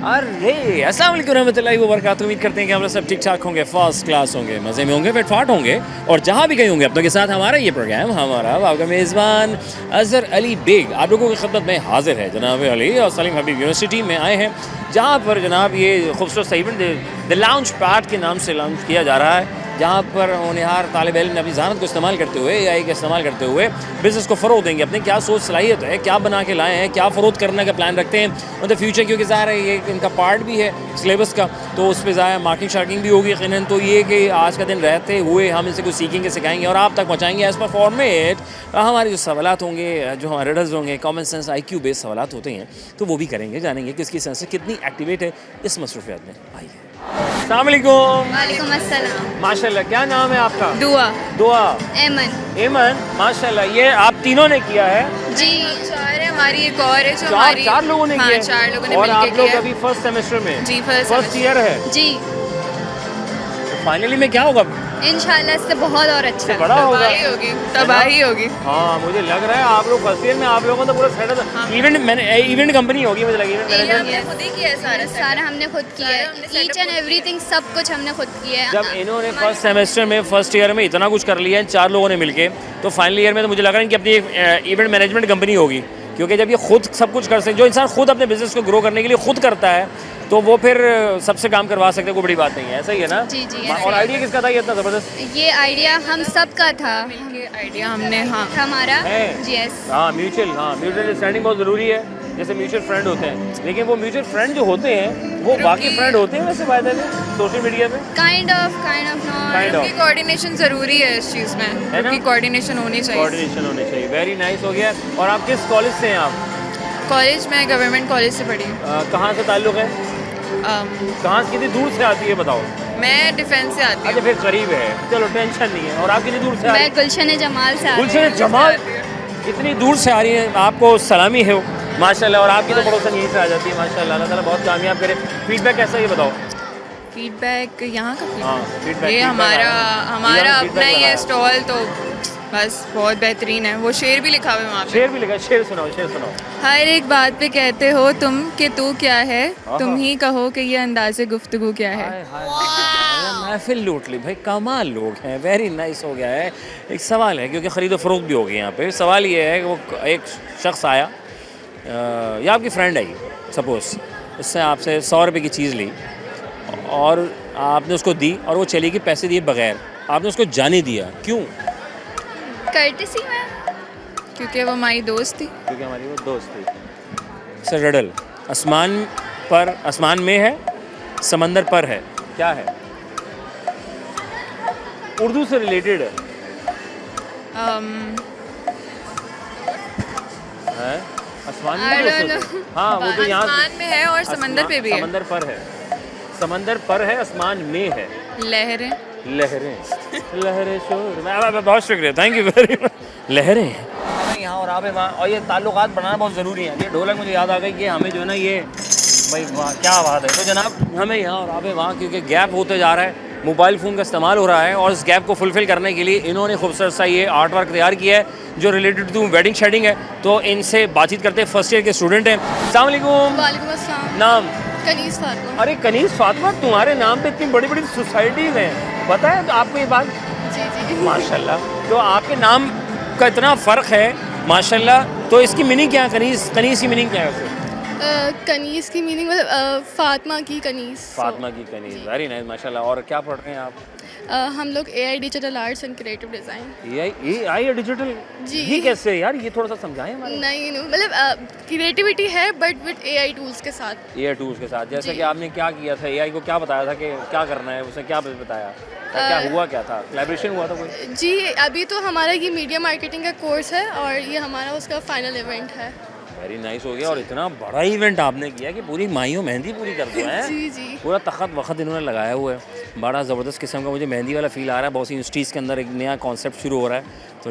अरे अस्सलाम वालेकुम रहमतुल्लाहि व बरकातहू। उम्मीद करते हैं कि हम लोग सब ठीक ठाक होंगे, फर्स्ट क्लास होंगे, मज़े में होंगे, फिटफाट होंगे और जहाँ भी कहीं होंगे अपनों के साथ हमारा ये प्रोग्राम हमारा आपका मेज़बान अज़हर अली बेग आप लोगों की खिदमत में हाजिर है। जनाब अली और सलीम हबीब यूनिवर्सिटी में आए हैं, जहाँ पर जनाब ये खूबसूरत सा इवेंट द लाउंज पैड के नाम से लॉन्च किया जा रहा है, जहाँ पर होनहार तालिब इल्म अपनी ज़हानत को इस्तेमाल करते हुए AI का इस्तेमाल करते हुए बिज़नेस को फ़रोग़ देंगे। अपने क्या सोच सलाहियत है, क्या बना के लाए हैं, क्या फ़रोग़ करने का प्लान रखते हैं इन द फ्यूचर, क्योंकि ज़ाहिर है ये इनका पार्ट भी है सिलेबस का, तो उस पर ज़ाहिर मार्किंग शार्किंग भी होगी यकीनन। तो ये कि आज का दिन रहते हुए हम इनसे कुछ सीखेंगे, सिखाएंगे और आप तक पहुँचाएंगे एज़ पर फॉर्मेट। हमारे जो सवालात होंगे, जो हमारे रिडल्स होंगे, कॉमन सेंस IQ बेस्ड सवालात होते हैं, तो वो भी करेंगे, जानेंगे किसकी सेंस कितनी एक्टिवेट है इस मसरूफियत में। आइए। अस्सलाम वालेकुम। वालेकुम अस्सलाम। माशाल्लाह, क्या नाम है आपका? दुआ। दुआ। एमन। एमन, माशाल्लाह। ये आप तीनों ने किया है? जी, चार है हमारी, एक और है जो चार चार लोगों ने किया है? चार लोगों ने और मिलके आप लोग किया है। अभी फर्स्ट सेमेस्टर में? जी, फर्स्ट ईयर है। जी, फाइनली में क्या होगा? इंशाल्लाह इससे बहुत और अच्छा बड़ा होगा। तबाही होगी। हाँ, मुझे लग रहा है आप लोग फर्स्ट ईयर में आप लोगों को तो पूरा सेटअप इवेंट कंपनी होगी, मुझे लगी इवेंट मैनेजमेंट। खुद ही किया है सारा हमने खुद किया है, ईच एंड एवरीथिंग सब कुछ हमने खुद किया है। जब इन्होंने फर्स्ट सेमेस्टर में फर्स्ट ईयर में इतना कुछ कर लिया है चार लोगों ने मिलके, तो फाइनल ईयर में तो मुझे लग रहा है कि अपनी एक इवेंट मैनेजमेंट कंपनी होगी, क्योंकि जब ये खुद सब कुछ कर सकते, जो इंसान खुद अपने बिजनेस को ग्रो करने के लिए खुद करता है, तो वो फिर सबसे काम करवा सकते हैं, कोई बड़ी बात नहीं है। ऐसा ही है ना? जी जी। और आइडिया किसका था ये इतना ज़बरदस्त? ये आइडिया हम सब का था, आइडिया हमने हमारा। है। यस। हाँ, म्यूचुअल अंडरस्टैंडिंग बहुत ज़रूरी है, जैसे म्यूचुअल फ्रेंड होते हैं, लेकिन वो म्यूचुअल फ्रेंड जो होते हैं वो बाकी फ्रेंड होते हैं वैसे फायदे में सोशल मीडिया पे? Kind of Kind of. Coordination जरूरी है इस चीज़ में, है ना? क्योंकि कोऑर्डिनेशन होनी चाहिए। कोऑर्डिनेशन होनी चाहिए। वेरी नाइस हो गया। और आप किस कॉलेज से हैं आप? कॉलेज में गवर्नमेंट कॉलेज से पढ़ी हूँ। कहाँ से ताल्लुक़ है? कहाँ से, कितनी दूर से आती है बताओ? मैं डिफेंस से आती अच्छा, हूँ। फिर करीब है, चलो टेंशन नहीं है। और आप कितनी दूर से आ रही मैं हैं? गुलशन जमाल से आती गुलशन जमाल, इतनी दूर से आ रही है, आपको सलामी है माशाल्लाह। और आपकी तो पड़ोसन यहीं से आ जाती है माशाल्लाह। अल्लाह ताला बहुत कामयाब करे। फीडबैक कैसा है ये बताओ? फीडबैक यहाँ का हाँ, feedback? ये हमारा अपना ही है स्टॉल, तो बस बहुत बेहतरीन है। वो शेर भी लिखा हुआ है वहाँ पे। शेर भी लिखा, शेर सुनाओ, शेर सुनाओ। हर एक बात पे कहते हो तुम कि तू क्या है, तुम ही कहो कि ये अंदाज़े गुफ्तगू क्या है। हाय हाय हाय, महफिल लूट ली भाई, कमाल लोग हैं। वेरी नाइस हो गया है। एक सवाल है, क्योंकि ख़रीदो फरोख्त भी होगी यहाँ पे। सवाल ये है कि वो एक शख्स आया, या आपकी फ्रेंड आई सपोज़, उससे आपसे 100 रुपये की चीज़ ली और आपने उसको दी और वो चली गई पैसे दिए बगैर, आपने उसको जाने दिया, क्यों? कर्टेसी में, क्योंकि वो हमारी दोस्त थी। क्योंकि हमारी वो दोस्त थी। सर रिडल, आसमान में है, समंदर पर है, क्या है? उर्दू से रिलेटेड है। है? आसमान में I भी don't हो सकता है। हाँ, वो तो यहाँ आसमान में है और समंदर पे भी है। समंदर पर है, समंदर पर है, आसमान में है। लहरें। लहरें शोर में। बहुत शुक्रिया, थैंक यू वेरी मच। लहरें यहाँ और आप वहाँ, और ये ताल्लुकात बनाना बहुत ज़रूरी है। ये ढोलक मुझे याद आ गई कि हमें जो है ना, ये भाई वाह क्या बात है। तो जनाब हमें यहाँ और आप वहाँ, क्योंकि गैप होते जा रहा है, मोबाइल फ़ोन का इस्तेमाल हो रहा है, और इस गैप को फुलफ़िल करने के लिए इन्होंने खूबसूरत सा ये आर्ट वर्क तैयार किया है जो रिलेटेड टू वेडिंग शेडिंग है। तो इनसे बातचीत करते हैं, फर्स्ट ईयर के स्टूडेंट हैं। अस्सलाम वालेकुम। वालेकुम अस्सलाम। नाम? कनीज़ फातिमा। अरे कनीज़ फातिमा, तुम्हारे नाम पे इतनी बड़ी बड़ी सोसाइटीज़ हैं, पता है तो आपको ये बात? जी जी। माशाल्लाह। तो आपके नाम का इतना फ़र्क है माशाल्लाह, तो इसकी मीनिंग क्या है? कनीज़ की मीनिंग क्या है वैसे? कनीज़ की मीनिंग मतलब फातिमा की कनीज़। फातिमा की कनीज़, वेरी नाइस माशाल्लाह। और क्या पढ़ रहे हैं आप? हम लोग AI digital arts and creative design. AI digital? जी। ये कैसे यार, ये थोड़ा सा समझाएं हमारे। नहीं मतलब क्रिएटिविटी है बट विद AI टूल्स के साथ। AI टूल्स के साथ, जैसे जी। कि आपने क्या किया था? AI को क्या बताया था कि क्या करना है, उसने क्या बताया? क्या हुआ, क्या था? कोलैबोरेशन हुआ था कोई? जी, अभी तो हमारा ये मीडिया मार्केटिंग का कोर्स है और ये हमारा उसका फाइनल इवेंट है। वेरी नाइस हो गया। और इतना बड़ा इवेंट आपने किया कि पूरी माहियों मेहंदी पूरी कर दो है। जी जी। पूरा तख़त वक़्त इन्होंने लगाया हुआ है, बड़ा ज़बरदस्त किस्म का मुझे मेहंदी वाला फ़ील आ रहा है। बहुत सी यूनिवर्सिटीज़ के अंदर एक नया कॉन्सेप्ट शुरू हो रहा है, तो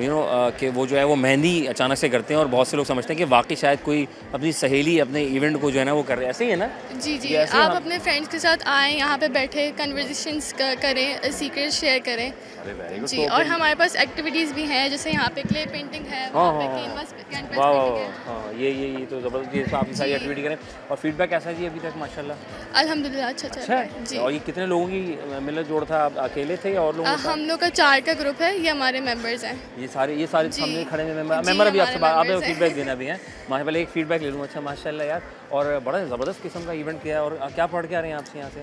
कि वो जो है वो मेहंदी अचानक से करते हैं, और बहुत से लोग समझते हैं कि वाकई शायद कोई अपनी सहेली अपने इवेंट को जो है ना वो कर रहे हैं। ऐसे ही है ना? जी जी, ये ऐसे आप हम- अपने फ्रेंड्स के साथ आएँ, यहाँ पे बैठे कन्वर्सेशंस करें, सीक्रेट शेयर करें। अरे वेरी गुड। जी, और हमारे पास एक्टिविटीज़ भी हैं, जैसे यहाँ पे क्ले पेंटिंग है, हाँ, वहाँ पे हाँ, कैनवस वाह पेंटिंग वाह है। वाह, हाँ, ये तो ज़बरदस्त, ये आप सारी एक्टिविटी करें। और फीडबैक कैसा है जी अभी तक माशाल्लाह? अल्हम्दुलिल्लाह अच्छा चल अच्छा रहा है है जी। और ये कितने लोगों की मिलत जोड़ था, आप अकेले थे या और लोग? हम लोग का 4 का ग्रुप है, ये हमारे मेंबर्स हैं। ये सारे जी। सामने खड़े हैं मेंबर जी, मेंबर अभी आपसे हमारे आप members हैं। फीडबैक देना भी है। मैं पहले एक फीडबैक ले लूँ। अच्छा माशाल्लाह यार, और बड़ा ज़बरदस्त किस्म का इवेंट किया है। और क्या पढ़ के आ रहे हैं आपसे यहाँ से?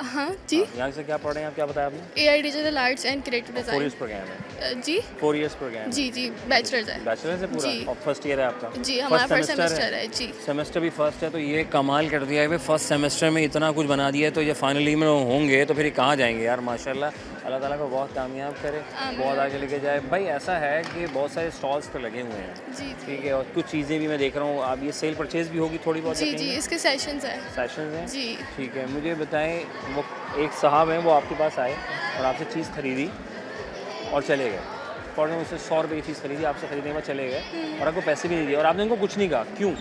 हाँ जी, यहाँ से क्या पढ़ रहे हैं आप, क्या बताया आपने? AI digital arts and creative 4 design. Years programme है? जी 4 इयर्स प्रोग्राम जी जी बैचलर्स है। बैचलर से पूरा? जी। और फर्स्ट ईयर है आपका? जी हमारा फर्स्ट semester सेमेस्टर है जी। सेमेस्टर भी फर्स्ट है, तो ये कमाल कर दिया है भाई। फर्स्ट सेमेस्टर में इतना कुछ बना दिया है, तो ये फाइनली में होंगे तो फिर ये कहाँ जाएंगे यार। माशाल्लाह, अल्लाह ताला को बहुत कामयाब करे, बहुत आगे लेके जाए। भाई ऐसा है कि बहुत सारे स्टॉल्स तो लगे हुए हैं, जी ठीक है, और कुछ चीज़ें भी मैं देख रहा हूँ। अब ये सेल परचेज भी होगी थोड़ी बहुत? जी जी इसके सेशंस हैं सेशंस हैं जी। ठीक है। मुझे बताएं, वो एक साहब हैं, वो आपके पास आए और आपसे चीज़ खरीदी और चले गए। फौरन उससे 100 रुपये की चीज़ खरीदी, आपसे खरीदने के बाद चले गए और आपको पैसे भी नहीं दिए और आपने उनको कुछ नहीं कहा, क्यों?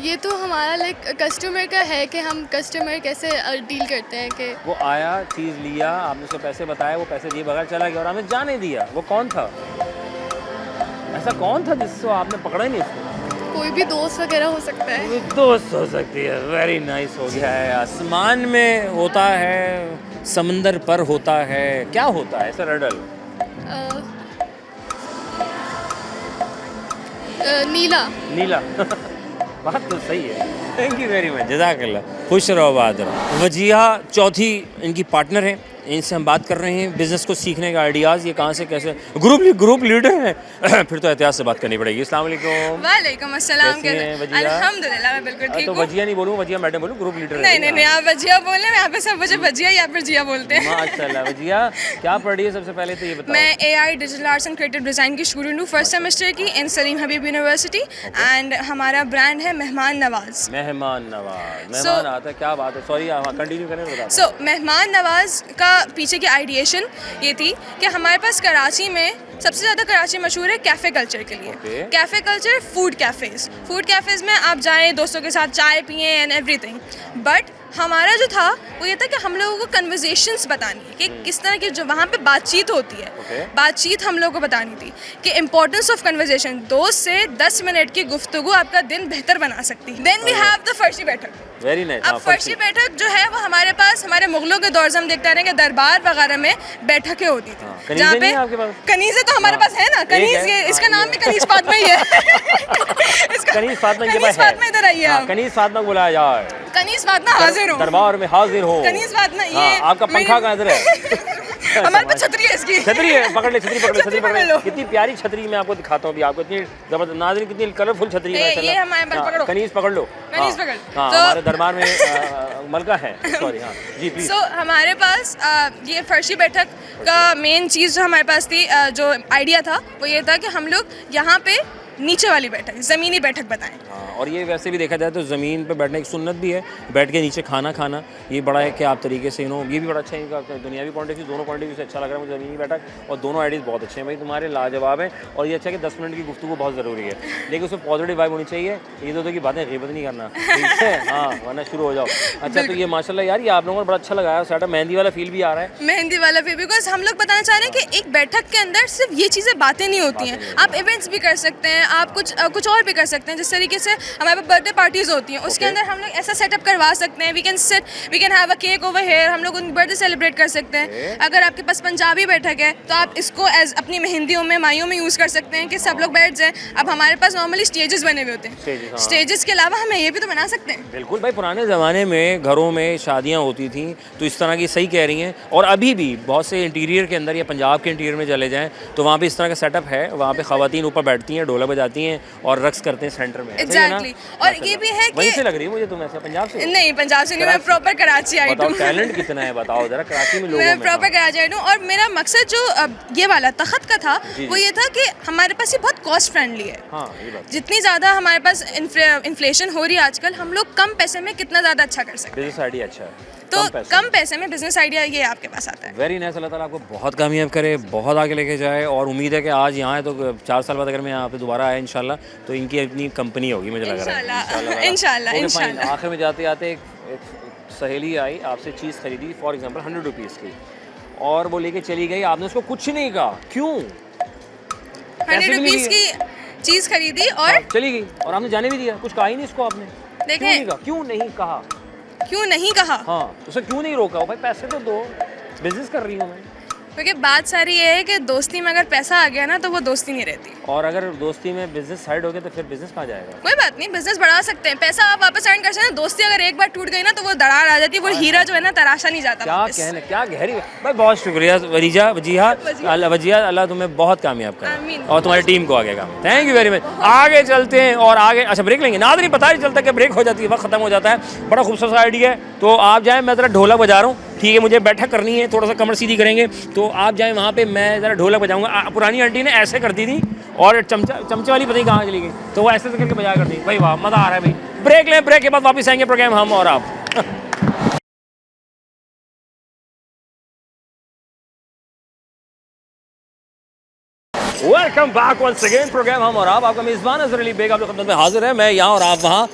ये तो हमारा लाइक कस्टमर का है कि हम कस्टमर कैसे डील करते हैं कि वो आया, चीज़ लिया, आपने उसको पैसे बताए, वो पैसे दिए बगैर चला गया और आपने जाने दिया। वो कौन था? ऐसा कौन था जिसको आपने पकड़ा ही नहीं उसको? कोई भी दोस्त वगैरह हो सकता है। कोई दोस्त हो सकती है। वेरी नाइस हो गया है। आसमान में होता है, समंदर पर होता है, क्या होता है सर? रिडल। नीला। नीला। बात तो सही है। थैंक यू वेरी मच, जज़ाकल्लाह। खुश रहो, आबाद रहो। वजिया चौथी इनकी पार्टनर हैं, इनसे हम बात कर रहे हैं बिज़नेस को सीखने का आइडियाज़, ये कहाँ से कैसे। ग्रुप लीडर हैं। फिर तो एहतियात से बात करनी पड़ेगी। अस्सलाम वालेकुम। वालेकुम अस्सलाम। कैसी हैं वजिया? अल्हम्दुलिल्लाह मैं बिल्कुल ठीक तो हूँ। वजिया नहीं बोलूँ, वजिया मैडम बोलूँ, ग्रुप लीडर? नहीं आप वजिया बोल रहे हैं, यहाँ पे सब मुझे वजिया या फिर जिया बोलते हैं। माशाल्लाह। वजिया क्या पढ़ रही है सबसे पहले तो ये बताओ? मैं AI digital arts and creative design की स्टूडेंट हूँ, फर्स्ट सेमेस्टर की इन सलीम हबीब यूनिवर्सिटी। एंड हमारा ब्रांड है मेहमान नवाज। मेहमान आता है, क्या बात है। सॉरी कंटिन्यू करें, बताओ। सो मेहमान नवाज का पीछे की आइडिएशन ये थी कि हमारे पास कराची में सबसे ज़्यादा कराची मशहूर है कैफ़े कल्चर के लिए। कैफ़े कल्चर, फूड कैफ़ेज़ में आप जाएं दोस्तों के साथ चाय पिएं एंड एवरीथिंग। बट हमारा जो था वो ये था कि हम लोगों को कन्वर्सेशंस बतानी है कि किस तरह की जो वहाँ पे बातचीत होती है, बातचीत हम लोगों को बतानी थी कि इम्पोर्टेंस ऑफ कन्वर्सेशन। दोस्त से 10 मिनट की गुफ्तगू आपका दिन बेहतर बना सकती है। देन वी हैव द फर्शी बैठक। Very nice. अब फर्शी बैठक जो है वो हमारे पास हमारे मुगलों के दौर से हम देखते रहे कि दरबार वगैरह में बैठकें होती थी, जहाँ पे कनीज़ें तो हमारे पास है ना। कनीज़, ये इसका नाम भी कनीज़ फातिमा ही है। कनीज़ फातिमा इधर आई है। कनीज़ फातिमा बुलाया जाए। कनीज़ फातिमा हाजिर हो, दरबार में हाजिर हो। कनीज़ फातिमा ये आपका पंखा कहाँ इधर है? हमारे पास छतरी है इसकी। छतरी है, पकड़ ले, छतरी पकड़ ले। लो। कितनी प्यारी छतरी मैं आपको दिखाता हूँ अभी। आपको इतनी जबरदस्त नाज़रीन, कितनी कलरफुल छतरी है। ये हमारे पास पकड़ो। कनीज़ पकड़ लो। कनीज़ पकड़। हाँ, तो हमारे दरबार में मलका है। सॉरी, हाँ जी प्लीज। सो हमारे पास ये फर्शी बैठक का मेन चीज़ जो हमारे पास थी, जो आइडिया था वो ये था कि हम लोग यहाँ पे नीचे वाली बैठक, ज़मीनी बैठक बताएं। हाँ, और ये वैसे भी देखा जाए तो ज़मीन पे बैठने की सुन्नत भी है, बैठ के नीचे खाना खाना, ये बड़ा है कि आप तरीके से ये भी बड़ा अच्छा है इनका दुनियावी पॉइंट ऑफ व्यू, दोनों पॉइंट ऑफ व्यू से अच्छा लग रहा है मुझे ज़मीनी बैठक। और दोनों आइडियाज़ बहुत अच्छे हैं भाई तुम्हारे, लाजवाब हैं। और ये अच्छा है कि 10 मिनट की गुफ्तगू बहुत ज़रूरी है, लेकिन उसमें पॉजिटिव वाइब होनी चाहिए। ये तो की बातें ग़ीबत नहीं करना, ठीक है? हाँ, वरना शुरू हो जाओ। अच्छा, तो ये माशाल्लाह यार, ये आप लोगों को बड़ा अच्छा लगाया। सेटअप मेहंदी वाला फील भी आ रहा है। मेहंदी वाला फील, बिकॉज हम लोग बताना चाह रहे हैं कि एक बैठक के अंदर सिर्फ ये चीज़ें बातें नहीं होती हैं, आप इवेंट्स भी कर सकते हैं, आप कुछ और भी कर सकते हैं। जिस तरीके से हमारे पास बर्थडे पार्टीज़ होती हैं, उसके अंदर हम लोग ऐसा सेटअप करवा सकते हैं। We can have a cake over here, हम लोग उनकी बर्थडे सेलिब्रेट कर सकते हैं। अगर आपके पास पंजाबी बैठक है तो आप इसको एज अपनी मेहंदियों में, माइयों में यूज़ कर सकते हैं कि सब लोग बैठ जाएं। अब हमारे पास नॉर्मली स्टेजेस बने हुए होते हैं, स्टेजेस के अलावा हमें ये भी तो बना सकते हैं। बिल्कुल भाई, पुराने ज़माने में घरों में शादियाँ होती थी तो इस तरह की, सही कह रही हैं। और अभी भी बहुत से इंटीरियर के अंदर या पंजाब के इंटीरियर में चले जाएँ तो वहाँ पे इस तरह का सेटअप है। वहाँ पे ख़वातीन ऊपर बैठती हैं, ढोलक बजाती हैं और रक्स करते हैं सेंटर में। एग्जैक्टली। और ये भी है कि वहीं से लग रही है मुझे, तुम ऐसे पंजाब से? नहीं, पंजाब से नहीं, मैं प्रॉपर कराची आई हूँ। टैलेंट कितना है बताओ जरा कराची में लोगों में। मैं प्रॉपर कराची आई हूँ। और मेरा मकसद जो ये वाला तख्त का था वो ये था कि हमारे पास ये बहुत कॉस्ट फ्रेंडली है। हाँ, ये बात। जितनी ज़्यादा हमारे पास इन्फ्लेशन हो रही है आजकल, हम लोग कम पैसे में कितना ज़्यादा अच्छा कर सकते हैं। बिजनेस आइडिया अच्छा है तो कम पैसे में बिजनेस आइडिया ये आपके पास आता है। Very nice. अल्लाह ताला आपको बहुत कामयाब करे, बहुत आगे लेके जाए। और उम्मीद है कि आज यहाँ है तो 4 साल बाद अगर मैं यहाँ पे दोबारा आया इंशाल्लाह तो इनकी अपनी कंपनी होगी, मुझे लग रहा है। इंशाल्लाह। आखिर में जाते जाते एक सहेली आई, आपसे चीज़ खरीदी फॉर एग्जाम्पल 100 रुपीज़ की, और वो लेके चली गई, आपने उसको कुछ नहीं कहा, क्यों? 100 रुपीज़ की चीज़ खरीदी और चली गई और आपने जाने भी दिया, कुछ कहा ही नहीं इसको आपने। देखें क्यों नहीं कहा? क्यों नहीं कहा, हाँ, उसे क्यों नहीं रोका? भाई पैसे तो दो, बिजनेस कर रही हूँ मैं। क्योंकि बात सारी ये है कि दोस्ती में अगर पैसा आ गया ना तो वो दोस्ती नहीं रहती। और अगर दोस्ती में बिजनेस साइड हो गया तो फिर बिजनेस कहाँ जाएगा? कोई बात नहीं, बिजनेस बढ़ा सकते हैं, पैसा आप वापस अर्न कर सकते हैं। दोस्ती अगर एक बार टूट गई ना तो वो दरार आ जाती है, वो हीरा जो है ना तराशा नहीं जाता क्या वापस। कहने, क्या गहरी। भाई बहुत शुक्रिया वजीहा, वजिया, अल्लाह तुम्हें बहुत कामयाब करे आमीन। और तुम्हारी टीम को आगे काम। Thank you very much. आगे चलते हैं और आगे, अच्छा ब्रेक लेंगे। नादरीन पता नहीं चलता कि ब्रेक हो जाती है, वक्त खत्म हो जाता है। बड़ा खूबसूरत आइडिया है। तो आप जाएँ, मैं ज़रा ढोलक बजा रहा हूँ, ठीक है, मुझे बैठक करनी है, थोड़ा सा कमर सीधी करेंगे, तो आप जाएँ वहाँ पे, मैं ज़रा ढोलक बजाऊँगा। पुरानी आंटी ने ऐसे करती थी और चमचे वाली पता नहीं कहाँ चली गई, तो वो ऐसे करके बजा करती। भाई वाह, मज़ा आ रहा है भाई। ब्रेक लें, ब्रेक के बाद वापस आएंगे प्रोग्राम हम और आप। Welcome back once again, programme हम और आप। आपका मेज़बान अज़हर अली बेग आप लोग खिदमत में हाजिर है। मैं यहाँ और आप वहाँ।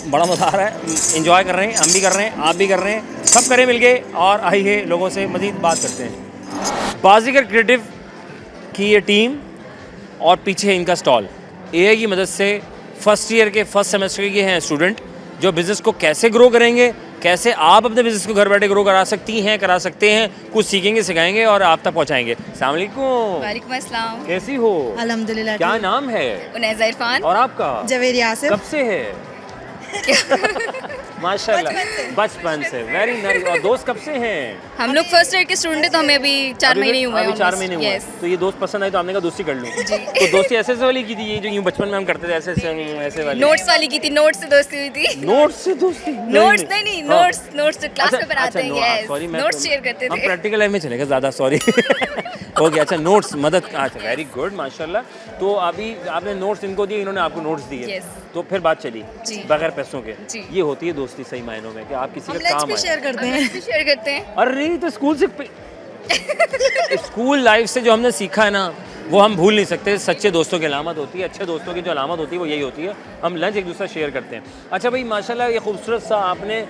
बड़ा मज़ा आ रहा है, एंजॉय कर रहे हैं, हम भी कर रहे हैं, आप भी कर रहे हैं, सब करें मिलके। और आइए लोगों से मज़ीद बात करते हैं। बाजीगर क्रिएटिव की ये टीम और पीछे इनका स्टॉल, एआई की मदद से फर्स्ट ईयर के फर्स्ट सेमेस्टर के हैं स्टूडेंट, जो बिज़नेस को कैसे ग्रो करेंगे, कैसे आप अपने बिज़नेस को घर बैठे ग्रो करा सकते हैं, कुछ सीखेंगे, सिखाएंगे और आप तक पहुंचाएंगे। अस्सलाम वालेकुम। वालेकुम अस्सलाम। कैसी हो? अल्हम्दुलिल्लाह। क्या नाम है? उनैज़ा इरफान। और आपका? जवेरी आसिफ। कब से है? माशाल्लाह, बचपन से। Very nice. और दोस्त कब से हैं? हम लोग फर्स्ट ईयर के स्टूडेंट हैं, तो हमें अभी 4 महीने ही हुए हैं। 4 महीने हुए। Yes। तो ये दोस्त पसंद आई तो आपने कहा दोस्ती कर लूँ। तो दोस्ती ऐसे वाली की थी, ये जो यूं बचपन में हम करते थे, ऐसे वाली? नोट्स वाली की थी, नोट्स से दोस्ती हुई थी। नोट्स से दोस्ती? नोट्स नहीं, नोट्स क्लास में पढ़ाते हैं। यस, सॉरी, मैं नोट्स शेयर करते हम थे। प्रैक्टिकल लाइफ में चले गए ज़्यादा, सॉरी। ओके, अच्छा, नोट्स मदद, अच्छा वेरी गुड, माशाल्लाह। तो अभी आपने नोट्स इनको दिए, इन्होंने आपको नोट्स दिए। Yes। तो फिर बात चली जी। बगैर पैसों के। जी। ये होती है दोस्ती सही मायनों में, कि आप किसी हम का लंच काम भी आए। शेयर करते हैं। अरे तो स्कूल से स्कूल लाइफ से जो हमने सीखा है ना, वो हम भूल नहीं सकते। सच्चे दोस्तों की अलामत होती है, अच्छे दोस्तों की जो अलामत होती है वो यही होती है, हम लंच एक दूसरा शेयर करते हैं। अच्छा भाई, माशाल्लाह, ये खूबसूरत सा आपने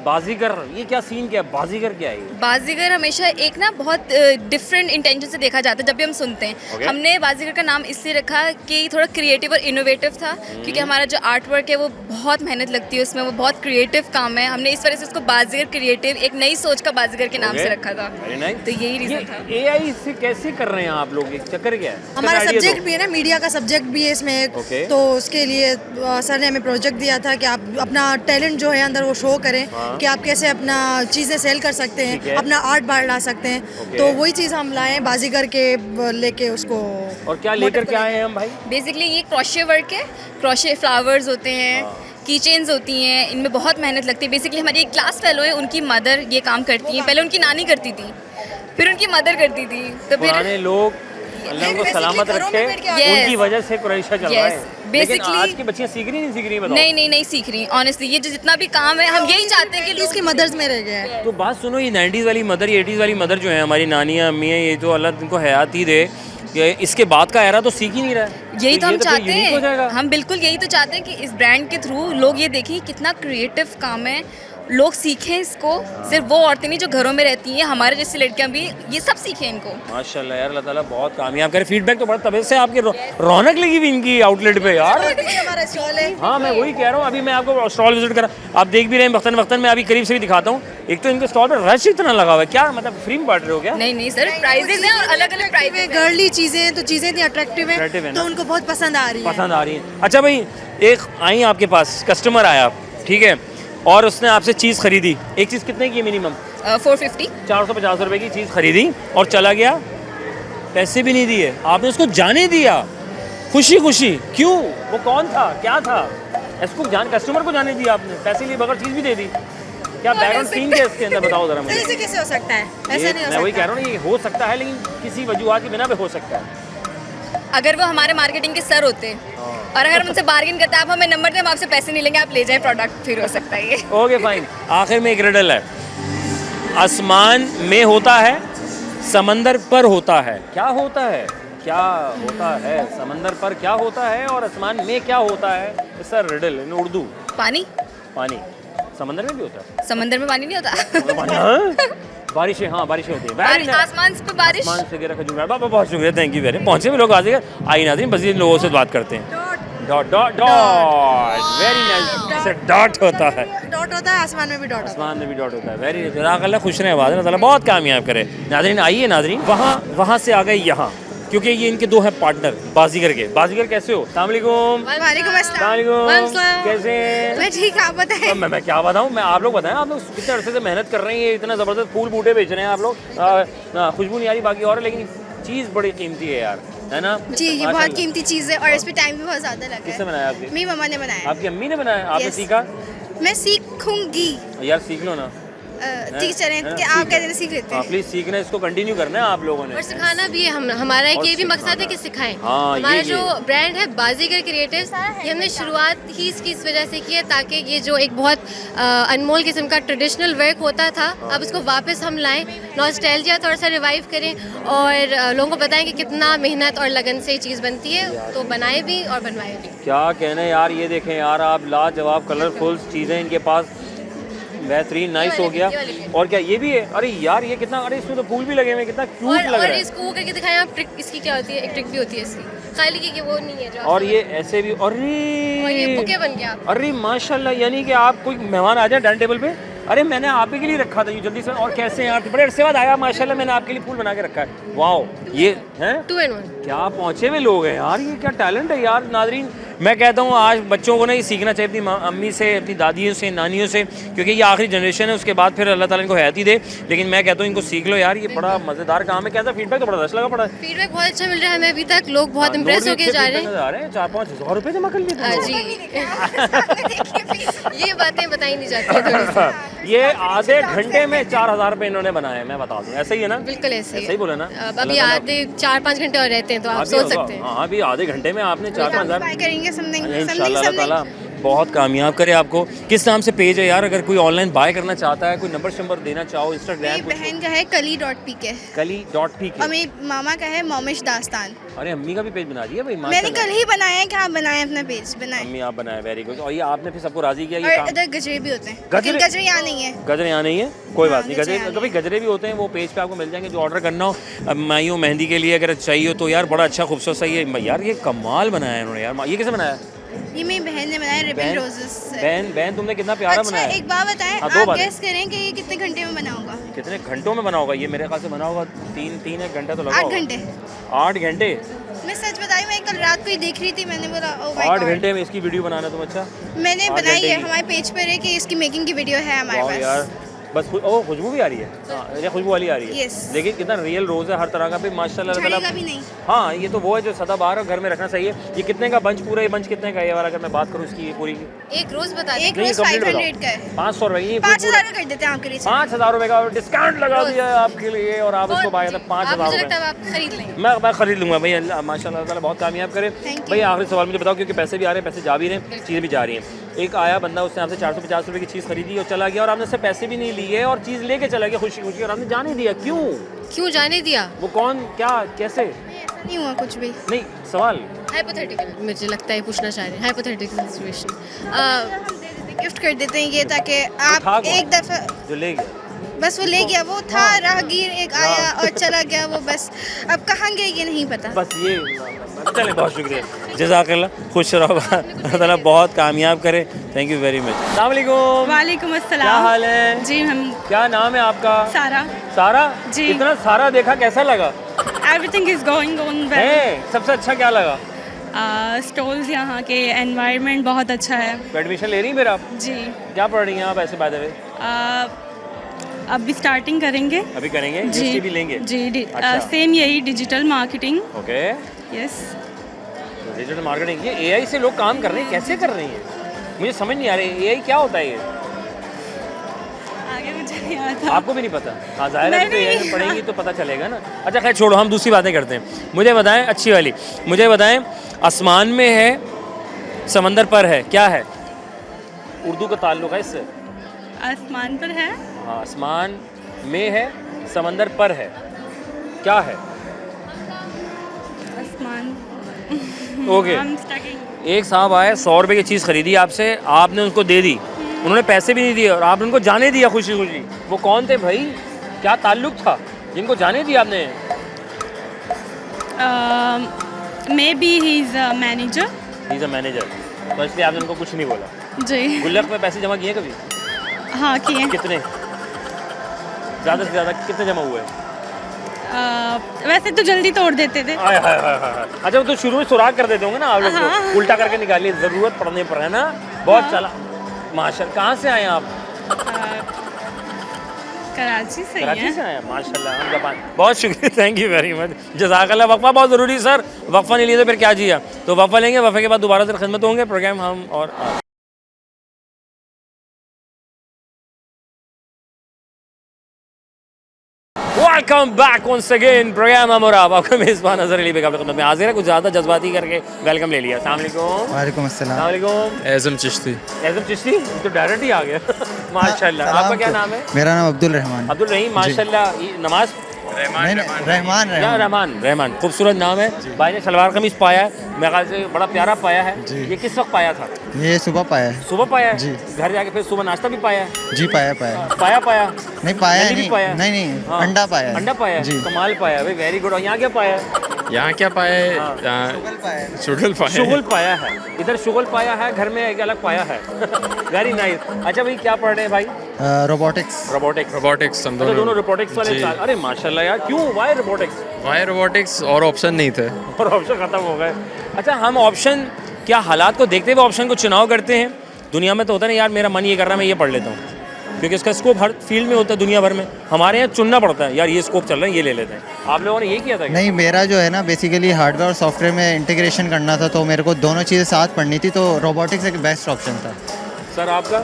बाजीगर, ये क्या सीन, क्या बाजीगर क्या है ये? बाजीगर हमेशा एक ना बहुत डिफरेंट इंटेंशन से देखा जाता है जब भी हम सुनते हैं। Okay। हमने बाजीगर का नाम इसलिए रखा कि थोड़ा क्रिएटिव और इनोवेटिव था, क्योंकि हमारा जो आर्ट वर्क है वो बहुत मेहनत लगती है उसमें, वो बहुत क्रिएटिव काम है। हमने इस वजह से उसको बाजीगर क्रिएटिव, एक नई सोच का बाजीगर के नाम से रखा था। Very nice। तो यही रीज़न था। एआई से कैसे कर रहे हैं आप लोग, ये चक्कर क्या है? हमारा इसका idea सब्जेक्ट भी है ना, मीडिया का सब्जेक्ट भी है इसमें एक। Okay। तो उसके लिए सर ने हमें प्रोजेक्ट दिया था कि आप अपना टैलेंट जो है अंदर वो शो करें, कि आप कैसे अपना चीज़ें सेल कर सकते ठीक है। हैं, अपना आर्ट बढ़ा सकते हैं। Okay। तो वही चीज़ हम लाए हैं, बाजीगर के लेके उसको। और क्या लेकर के आए हैं हम भाई? बेसिकली ये क्रोशे वर्क है, क्रोशे फ्लावर्स होते हैं, की चेन्स होती हैं, इनमें बहुत मेहनत लगती है। बेसिकली हमारी एक क्लास फेलो है, उनकी मदर ये काम करती हैं। पहले उनकी नानी करती थी, फिर उनकी मदर करती थी, तो फिर पुराने लोग, अल्लाह उनको सलामत रखे, Yes। उनकी वजह से कुरैशा चल रहा है। Yes। लेकिन Basically- आज की बच्चियां सीख रही नहीं सीख रही, बताओ? नहीं सीख रही। ऑनेस्टली ये जो जितना भी काम है, हम यही चाहते हैं कि लोग इसकी मदर्स में रह गए हैं। तो बात सुनो, ये 90s वाली मदर, ये 80s वाली मदर जो है हमारी नानियाँ अम्मी हैं, ये तो अल्लाह इनको हयात ही दे, ये इसके बाद का एरा तो सीख ही नहीं रहा है। यही तो हम ये चाहते फिर unique हो जाएगा। हैं। हम बिल्कुल यही तो चाहते हैं कि इस ब्रांड के थ्रू लोग ये देखें कितना क्रिएटिव काम है, लोग सीखें इसको। सिर्फ वो औरतें नहीं जो घरों में रहती हैं, हमारे जैसी लड़कियां भी ये सब सीखें इनको। माशाल्लाह यार, अल्लाह ताला बहुत कामयाब करे। फीडबैक तो बड़ा तबीयत से आपकी रौनक लगी हुई इनकी आउटलेट पे यार। हमारा स्टॉल है। हाँ, मैं वही कह रहा हूँ, अभी मैं आपको स्टॉल विजिट करा, आप देख भी रहे हैं वक्तन मैं अभी करीब से भी दिखाता हूँ। एक तो इनके स्टॉल पर रश इतना लगा हुआ है, क्या मतलब फ्री में बांट रहे हो क्या? नहीं सर, प्राइजेज हैं और अलग अलग प्राइजेज हैं। गर्ली चीज़ें हैं, तो चीज़ें इतनी अट्रैक्टिव Attractive है हैं, ना? तो उनको बहुत पसंद आ रही है। पसंद आ रही है। अच्छा भाई, एक आई आपके पास कस्टमर आया, ठीक है, और उसने आपसे चीज़ खरीदी। एक चीज़ कितने की है मिनिमम? 450। 450 रुपए की चीज़ खरीदी और चला गया, पैसे भी नहीं दिए, आपने उसको जाने दिया खुशी खुशी। क्यों? वो कौन था, क्या था? इसको कस्टमर को जाने दिया आपने, पैसे लिए बगैर चीज़ भी दे दी। क्या बैकग्राउंड सीन क्या है इसके अंदर, बताओ जरा मुझे। ऐसे कैसे हो सकता है? ऐसे नहीं हो मैं वही सकता। कह रहा हूँ ना, ये हो सकता है, लेकिन किसी वजूहत के बिना भी हो सकता है। अगर वो हमारे मार्केटिंग के सर होते और अगर हम उनसे बार्गेन करते, आप हमें नंबर दें, हम आपसे पैसे नहीं लेंगे, आप ले जाएं प्रोडक्ट, फिर हो सकता है ये। Okay fine. आखिर में एक रिडल है, आसमान में होता है, समंदर पर होता है, क्या होता है? क्या होता है? समंदर पर क्या होता है और आसमान में क्या होता है? इट्स अ रिडल इन उर्दू। पानी। पानी समंदर में भी होता है? समंदर में पानी नहीं होता। पानी, हाँ? बारिशें, हाँ बारिशें होती है, वेरी नाइस। आसमान पे बारिश। आसमान से गिरा खजूर, बाबा बहुत शुक्रिया, थैंक यू वेरी मच। पहुंचे भी लोग आ जाएगा, आइए नाज़रीन मज़ीद लोगों से बात करते हैं। Dot dot dot, very nice, से डॉट होता है, डॉट होता है, आसमान में भी डॉट होता आसमान में भी डॉट होता है, वेरी जज़ाकल्लाह, खुश रहें, अल्लाह ताला बहुत कामयाब करे। नाज़रीन आइए नाज़रीन, वहाँ से आ गए यहाँ, क्योंकि ये इनके दो हैं पार्टनर बाजीगर के। बाजीगर कैसे हो? अस्सलाम वालेकुम। है। वालेकुम अस्सलाम। वालेकुम, कैसे हैं? मैं ठीक, आप बताएं। मैं क्या बताऊँ, मैं आप लोग बताएं, आप लोग कितने अरसे से मेहनत कर रहे हैं, इतना ज़बरदस्त फूल बूटे बेच रहे हैं आप लोग, खुशबू नहीं आ रही बाकी और है, लेकिन चीज़ बड़ी कीमती है यार, है ना? जी, ये माशाल्लाह। बहुत कीमती चीज़ है और इस पे टाइम भी बहुत ज़्यादा लगा किसने है। बनाया आपकी? मेरी मम्मा ने बनाया। आपकी अम्मी ने बनाया, आपने Yes. सीखा? मैं सीखूंगी। यार सीख लो ना, टीचर हैं कि आप कहते हैं सीख लेते हाँ हैं। प्लीज सीखना, इसको कंटिन्यू करना है आप लोगों ने। और सिखाना भी है हमारा एक और ये भी मकसद है सिखाना। कि सिखाएं। हाँ, हमारा ये। जो ब्रांड है बाजीगर क्रिएटिव्स, ये हमने शुरुआत ही इसकी इस वजह से की है ताकि ये जो एक बहुत अनमोल किस्म का ट्रेडिशनल वर्क होता था, अब इसको वापस हम लाएं, नॉस्टैल्जिया थोड़ा सा रिवाइव करें और लोगों को बताएं कि कितना मेहनत और लगन से ये चीज़ बनती है, तो बनाए भी और बनवाए भी। क्या कहना है यार, ये देखें यार आप, लाजवाब कलरफुल चीज़ें इनके पास, बेहतरीन, नाइस हो गया। और क्या ये भी है? अरे यार ये कितना, अरे इसमें तो फूल भी लगे हुए हैं, कितना क्यूट लग और रहा है। इसको वो करके दिखाएं आप, ट्रिक इसकी क्या होती है, एक ट्रिक भी होती है इसकी, खाली कि वो नहीं है जो और आप ये समझते ऐसे भी, हैं। और ये बुके अरे बन गया। अरे माशाल्लाह, यानी कि आप कोई मेहमान आ जाए डाइनिंग टेबल पे, अरे मैंने आप ही के लिए रखा था ये, जल्दी से, और कैसे हैं आप, बड़े अरसे बाद आया माशाल्लाह, मैंने आपके लिए फूल बना के रखा है, वाओ, ये हैं 2 in 1। क्या पहुँचे हुए लोग हैं यार, ये क्या टैलेंट है यार। नादरीन मैं कहता हूँ आज बच्चों को ना ये सीखना चाहिए अपनी अम्मी से, अपनी दादियों से, नानियों से, क्योंकि ये आखिरी जनरेशन है, उसके बाद फिर अल्लाह ताला इनको हयात ही दे। लेकिन मैं कहता हूँ इनको सीख लो यार, ये बड़ा मज़ेदार काम है। कैसा फीडबैक, तो बड़ा अच्छा लगा पड़ा है। फीडबैक बहुत अच्छा मिल रहा है हमें अभी तक, लोग बहुत इम्प्रेस होके जा रहे हैं। 4-5 हज़ार रुपये जमा कर लिए तुम लोग। जी ये बातें बताई नहीं जाती है थोड़ी सी। ये आधे घंटे में 4,000 रुपये इन्होंने बनाए, मैं बता दूँ, ऐसा ही है ना? बिल्कुल ऐसे ऐसा ही बोला ना? अब अभी आधे 4-5 घंटे और रहते हैं तो आप सोच सकते हैं। हाँ अभी आधे घंटे में आपने 4-5 हज़ार ट्राई करेंगे समथिंग इंशाल्लाह अल्लाह ताला बहुत कामयाब करे आपको। किस नाम से पेज है यार, अगर कोई ऑनलाइन बाय करना चाहता है, कोई नंबर शंबर देना चाहो, इंस्टाग्राम मेरी बहन का है कली.pk कली.pk, और मेरी मामा का है मोमिश दास्तान। अरे अम्मी का भी पेज बना दिया भाई, मैंने माशाल्लाह। कल ही बनाया है कि आप बनाएं अपना पेज बनाएं। अम्मी आप बनाए, वेरी गुड। और ये आपने फिर सबको राजी किया ये और काम? इधर गजरे भी होते हैं, गजरे? लेकिन गजरे यहाँ नहीं है। गजरे यहाँ नहीं है, कोई हाँ, बात नहीं, गजरे गजरे यहाँ कभी गजरे भी होते हैं, वो पेज पे आपको मिल जाएंगे। जो ऑर्डर करना हो, अब माइयों मेहंदी के लिए अगर चाहिए हो तो यार बड़ा अच्छा खूबसूरत सा ये यार, ये कमाल बनाया है इन्होंने यार। ये कैसे बनाया? ये मेरी बहन ने बनाया रिबन बहन रोजेस से। बहन तुमने कितना प्यारा अच्छा बनाया है। एक बात बताएं, हाँ, दो आप बातें। गेस करें कि ये कितने घंटे में बना होगा? कितने घंटों में बना होगा ये? मेरे ख्याल से बना होगा 3-1 घंटा तो लगा 8 होगा। घंटे। 8 घंटे? मैं सच बताई, मैं कल रात को ही देख रही थी, मैंने बोला ओ माय 8 गॉड। घंटे में इसकी वीडियो बनाना तुम, अच्छा मैंने 8 बनाई घंटे है, की। हमारे पेज पर है कि इसकी मेकिंग की वीडियो है हमारे वाह यार, पास। बस ओ खुशबू भी आ रही है। हाँ ये खुशबू वाली आ रही है। Yes. लेकिन कितना रियल रोज़ है हर तरह का भी माशाल्लाह अल्लाह झड़ेगा ताला। भी नहीं। हाँ ये तो वो है जो सदाबहार और घर में रखना चाहिए। ये कितने का बंच, पूरा ये बंच कितने का है ये वाला, अगर मैं बात करूँ इसकी ये पूरी की? एक रोज बता एक दें। नहीं, रोज complete 500 बताओ। का है। 500 रुपये, 5,000 का कर देते हैं आपके लिए। 5,000 रुपये का डिस्काउंट लगा दिया है आपके लिए, और आप इसको पाएगा था 5,000 मुझे लगता रुपये। है आप खरीद लेंगे। मैं खरीद लूँगा भाई, अल्लाह माशाल्लाह ताला बहुत कामयाब करे। Thank you. भाई आखिरी सवाल मुझे बताओ, क्योंकि पैसे भी आ रहे हैं, पैसे जा भी रहे हैं, चीज़ें भी जा रही हैं। एक आया बंदा, उसने आपसे 450 रुपये की चीज़ खरीदी और चला गया, और आपने उससे पैसे भी नहीं लिए और चीज़ लेके चला गया खुशी खुशी, और आपने जाने दिया, क्यों जाने दिया? वो कौन, क्या, कैसे? ऐसा नहीं हुआ कुछ भी। नहीं सवाल हाइपोथेटिकल मुझे लगता है पूछना चाह रहे हैं, हाइपोथेटिकल सिचुएशन। हम दे देते हैं, गिफ्ट कर देते हैं ये, ताकि था आप कौन? एक दफ़ा जो ले गया? बस वो ले गया, वो था राहगीर एक आया और चला गया, वो बस अब कहाँ गया ये नहीं पता। बस ये, चले बहुत शुक्रिया, जज़ाकल्लाह, खुश रहो, अल्लाह ताला बहुत कामयाब करे। Thank you very much. अस्सलाम वालेकुम। वालेकुम अस्सलाम। क्या हाल है? जी हम क्या नाम है आपका? सारा। सारा जी। इतना सारा देखा, कैसा लगा? Everything is going on well. है सबसे अच्छा क्या लगा? स्टॉल्स यहाँ के एनवायरनमेंट बहुत अच्छा है। एडमिशन ले रही हैं मेरा आप? जी क्या पढ़ रही हैं आप ऐसे बाय द वे? अभी स्टार्टिंग करेंगे। अभी करेंगे, जी GST भी लेंगे? जी अच्छा। सेम यही digital marketing. Okay, yes. Digital marketing, ये AI से लोग काम कर रहे हैं, कैसे कर रही हैं? मुझे समझ नहीं आ रही, AI क्या होता है ये? आगे मुझे नहीं आता। आपको भी नहीं पता? हाँ जाहिर है, तो नहीं, AI नहीं। में पढ़ेंगी तो पता चलेगा ना। अच्छा खैर छोड़ो, हम दूसरी बातें करते हैं। मुझे बताएं अच्छी वाली, मुझे बताएं आसमान में है समंदर पर है, क्या है? उर्दू का ताल्लुक है इससे? आसमान पर है। हाँ, आसमान में है समंदर पर है, क्या है? आसमान। ओके। I'm stuck-ing। एक साहब आए, 100 रुपये की चीज़ खरीदी आपसे, आपने उनको दे दी, उन्होंने पैसे भी नहीं दिए और आपने उनको जाने दिया खुशी खुशी। वो कौन थे भाई? क्या ताल्लुक था जिनको जाने दिया आपने? May be he is a manager. He is a manager, तो इसलिए आपने उनको कुछ नहीं बोला। जी गुल्लक में पैसे जमा किए कभी? हाँ किए। कितने? ज़्यादा से ज़्यादा कितने जमा हुए? वैसे तो जल्दी तोड़ देते थे। हाय हाय हाय हाय। अच्छा, वो तो शुरू में सुराग कर देते होंगे ना आप लोग को, उल्टा करके निकालिए ज़रूरत पड़ने पर, है ना? बहुत चला माशाल्लाह। कहाँ से आए आप? कराची से ही कराची हैं। से आए हैं, माशाल्लाह। हम जापान। बहुत शुक्रिया, थैंक यू वेरी मच, जज़ाकल्लाह। वक्फा बहुत ज़रूरी है सर, वक्फा नहीं लिए तो फिर क्या जिया। तो वक्फा लेंगे, वक्फे के बाद दोबारा से खिदमत होंगे, प्रोग्राम हम और आप। Welcome back once again, programme हम और आप। आपका मेज़बान अज़हर अली बेग आपकी खिदमत में हाजिर है। कुछ ज़्यादा जज्बाती करके वेलकम ले लिया। अस्सलाम वालेकुम। वालेकुम अस्सलाम। वालेकुम। एज़म चिश्ती। एज़म चिश्ती तो डायरेक्ट ही आ गया। माशाल्लाह। आपका क्या नाम है? मेरा नाम अब्दुल रहमान। अब्दुल रहीम, माशाल्लाह। ये नमाज रहमान, खूबसूरत नाम है। भाई ने सलवार कमीज पाया है, मेरे ख्याल से बड़ा प्यारा पाया है। ये किस वक्त पाया था? ये सुबह पाया है। सुबह पाया है? जी। घर जाके फिर सुबह नाश्ता भी पाया है? जी पाया पाया नहीं पाया जल्दी भी नहीं पाया? नहीं हाँ। अंडा पाया है। अंडा पाया है? जी। कमाल पाया है, वेरी गुड। और यहाँ क्या पाया है? यहाँ क्या पाया है? यहाँ शुगल पाया है। शुगल पाया है, इधर शुगल पाया है, घर में एक अलग पाया है। Very nice. अच्छा भाई, क्या पढ़ रहे हैं भाई? रोबोटिक्स। रोबोटिक्स हम दोनों दोनों। रोबोटिक्स वाले जी। अरे माशाल्लाह यार, क्यों, वाई रोबोटिक्स? वाई रोबोटिक्स, और ऑप्शन नहीं थे। और ऑप्शन ख़त्म हो गए। अच्छा, हम ऑप्शन क्या हालात को देखते हुए ऑप्शन को चुनाव करते हैं? दुनिया में तो होता है ना यार, मेरा मन ये कर रहा है मैं ये पढ़ लेता हूँ, क्योंकि इसका स्कोप हर फील्ड में होता है दुनिया भर में। हमारे यहाँ चुनना पड़ता है यार, ये स्कोप चल रहा है, ये ले लेते हैं। आप लोगों ने ये किया था क्या? नहीं, मेरा जो है ना बेसिकली हार्डवेयर और सॉफ्टवेयर में इंटीग्रेशन करना था, तो मेरे को दोनों चीज़ें साथ पढ़नी थी, तो रोबोटिक्स एक बेस्ट ऑप्शन था। सर आपका?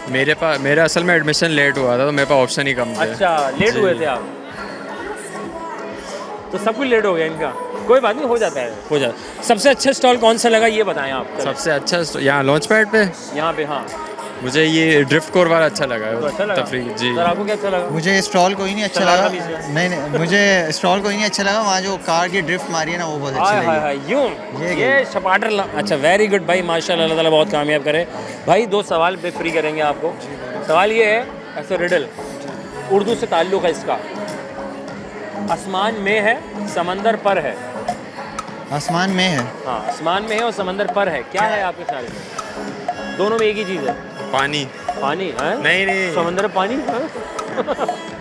मेरा असल में एडमिशन लेट हुआ था, तो मेरे पास ऑप्शन ही कम थे। अच्छा, लेट जी। हुए थे आप, तो सब कुछ लेट हो गया इनका। कोई बात नहीं, हो जाता है, हो जाता है। सबसे अच्छा स्टॉल कौन सा लगा ये बताएं आप? सबसे अच्छा यहाँ लॉन्च पैड पे यहाँ पे? हाँ, मुझे ये ड्रिफ्ट कोर वाला अच्छा लगा तो अच्छा है, लगा। तफरीक। जी। सर आपको क्या अच्छा लगा? मुझे स्टॉल कोई नहीं अच्छा सलवार लगा। कमीज में? नहीं, मुझे स्टॉल कोई नहीं अच्छा लगा। वहाँ जो कार की ड्रिफ्ट मारी है ना, वो बहुत अच्छी हाय हाय लगी। हाय, यूं ये शपाटर अच्छा, वेरी गुड भाई, माशाल्लाह, अल्लाह ताला बहुत कामयाब करे। भाई 2 सवाल पे फ्री करेंगे आपको। सवाल ये है, ऐसे रिडल, उर्दू से ताल्लुक़ है इसका। आसमान में है, समंदर पर है। आसमान में है। हाँ, आसमान में है और समंदर पर है, क्या है आपके ख्याल में? दोनों में एक ही चीज़ है। पानी। पानी है? नहीं। समंदर पानी है?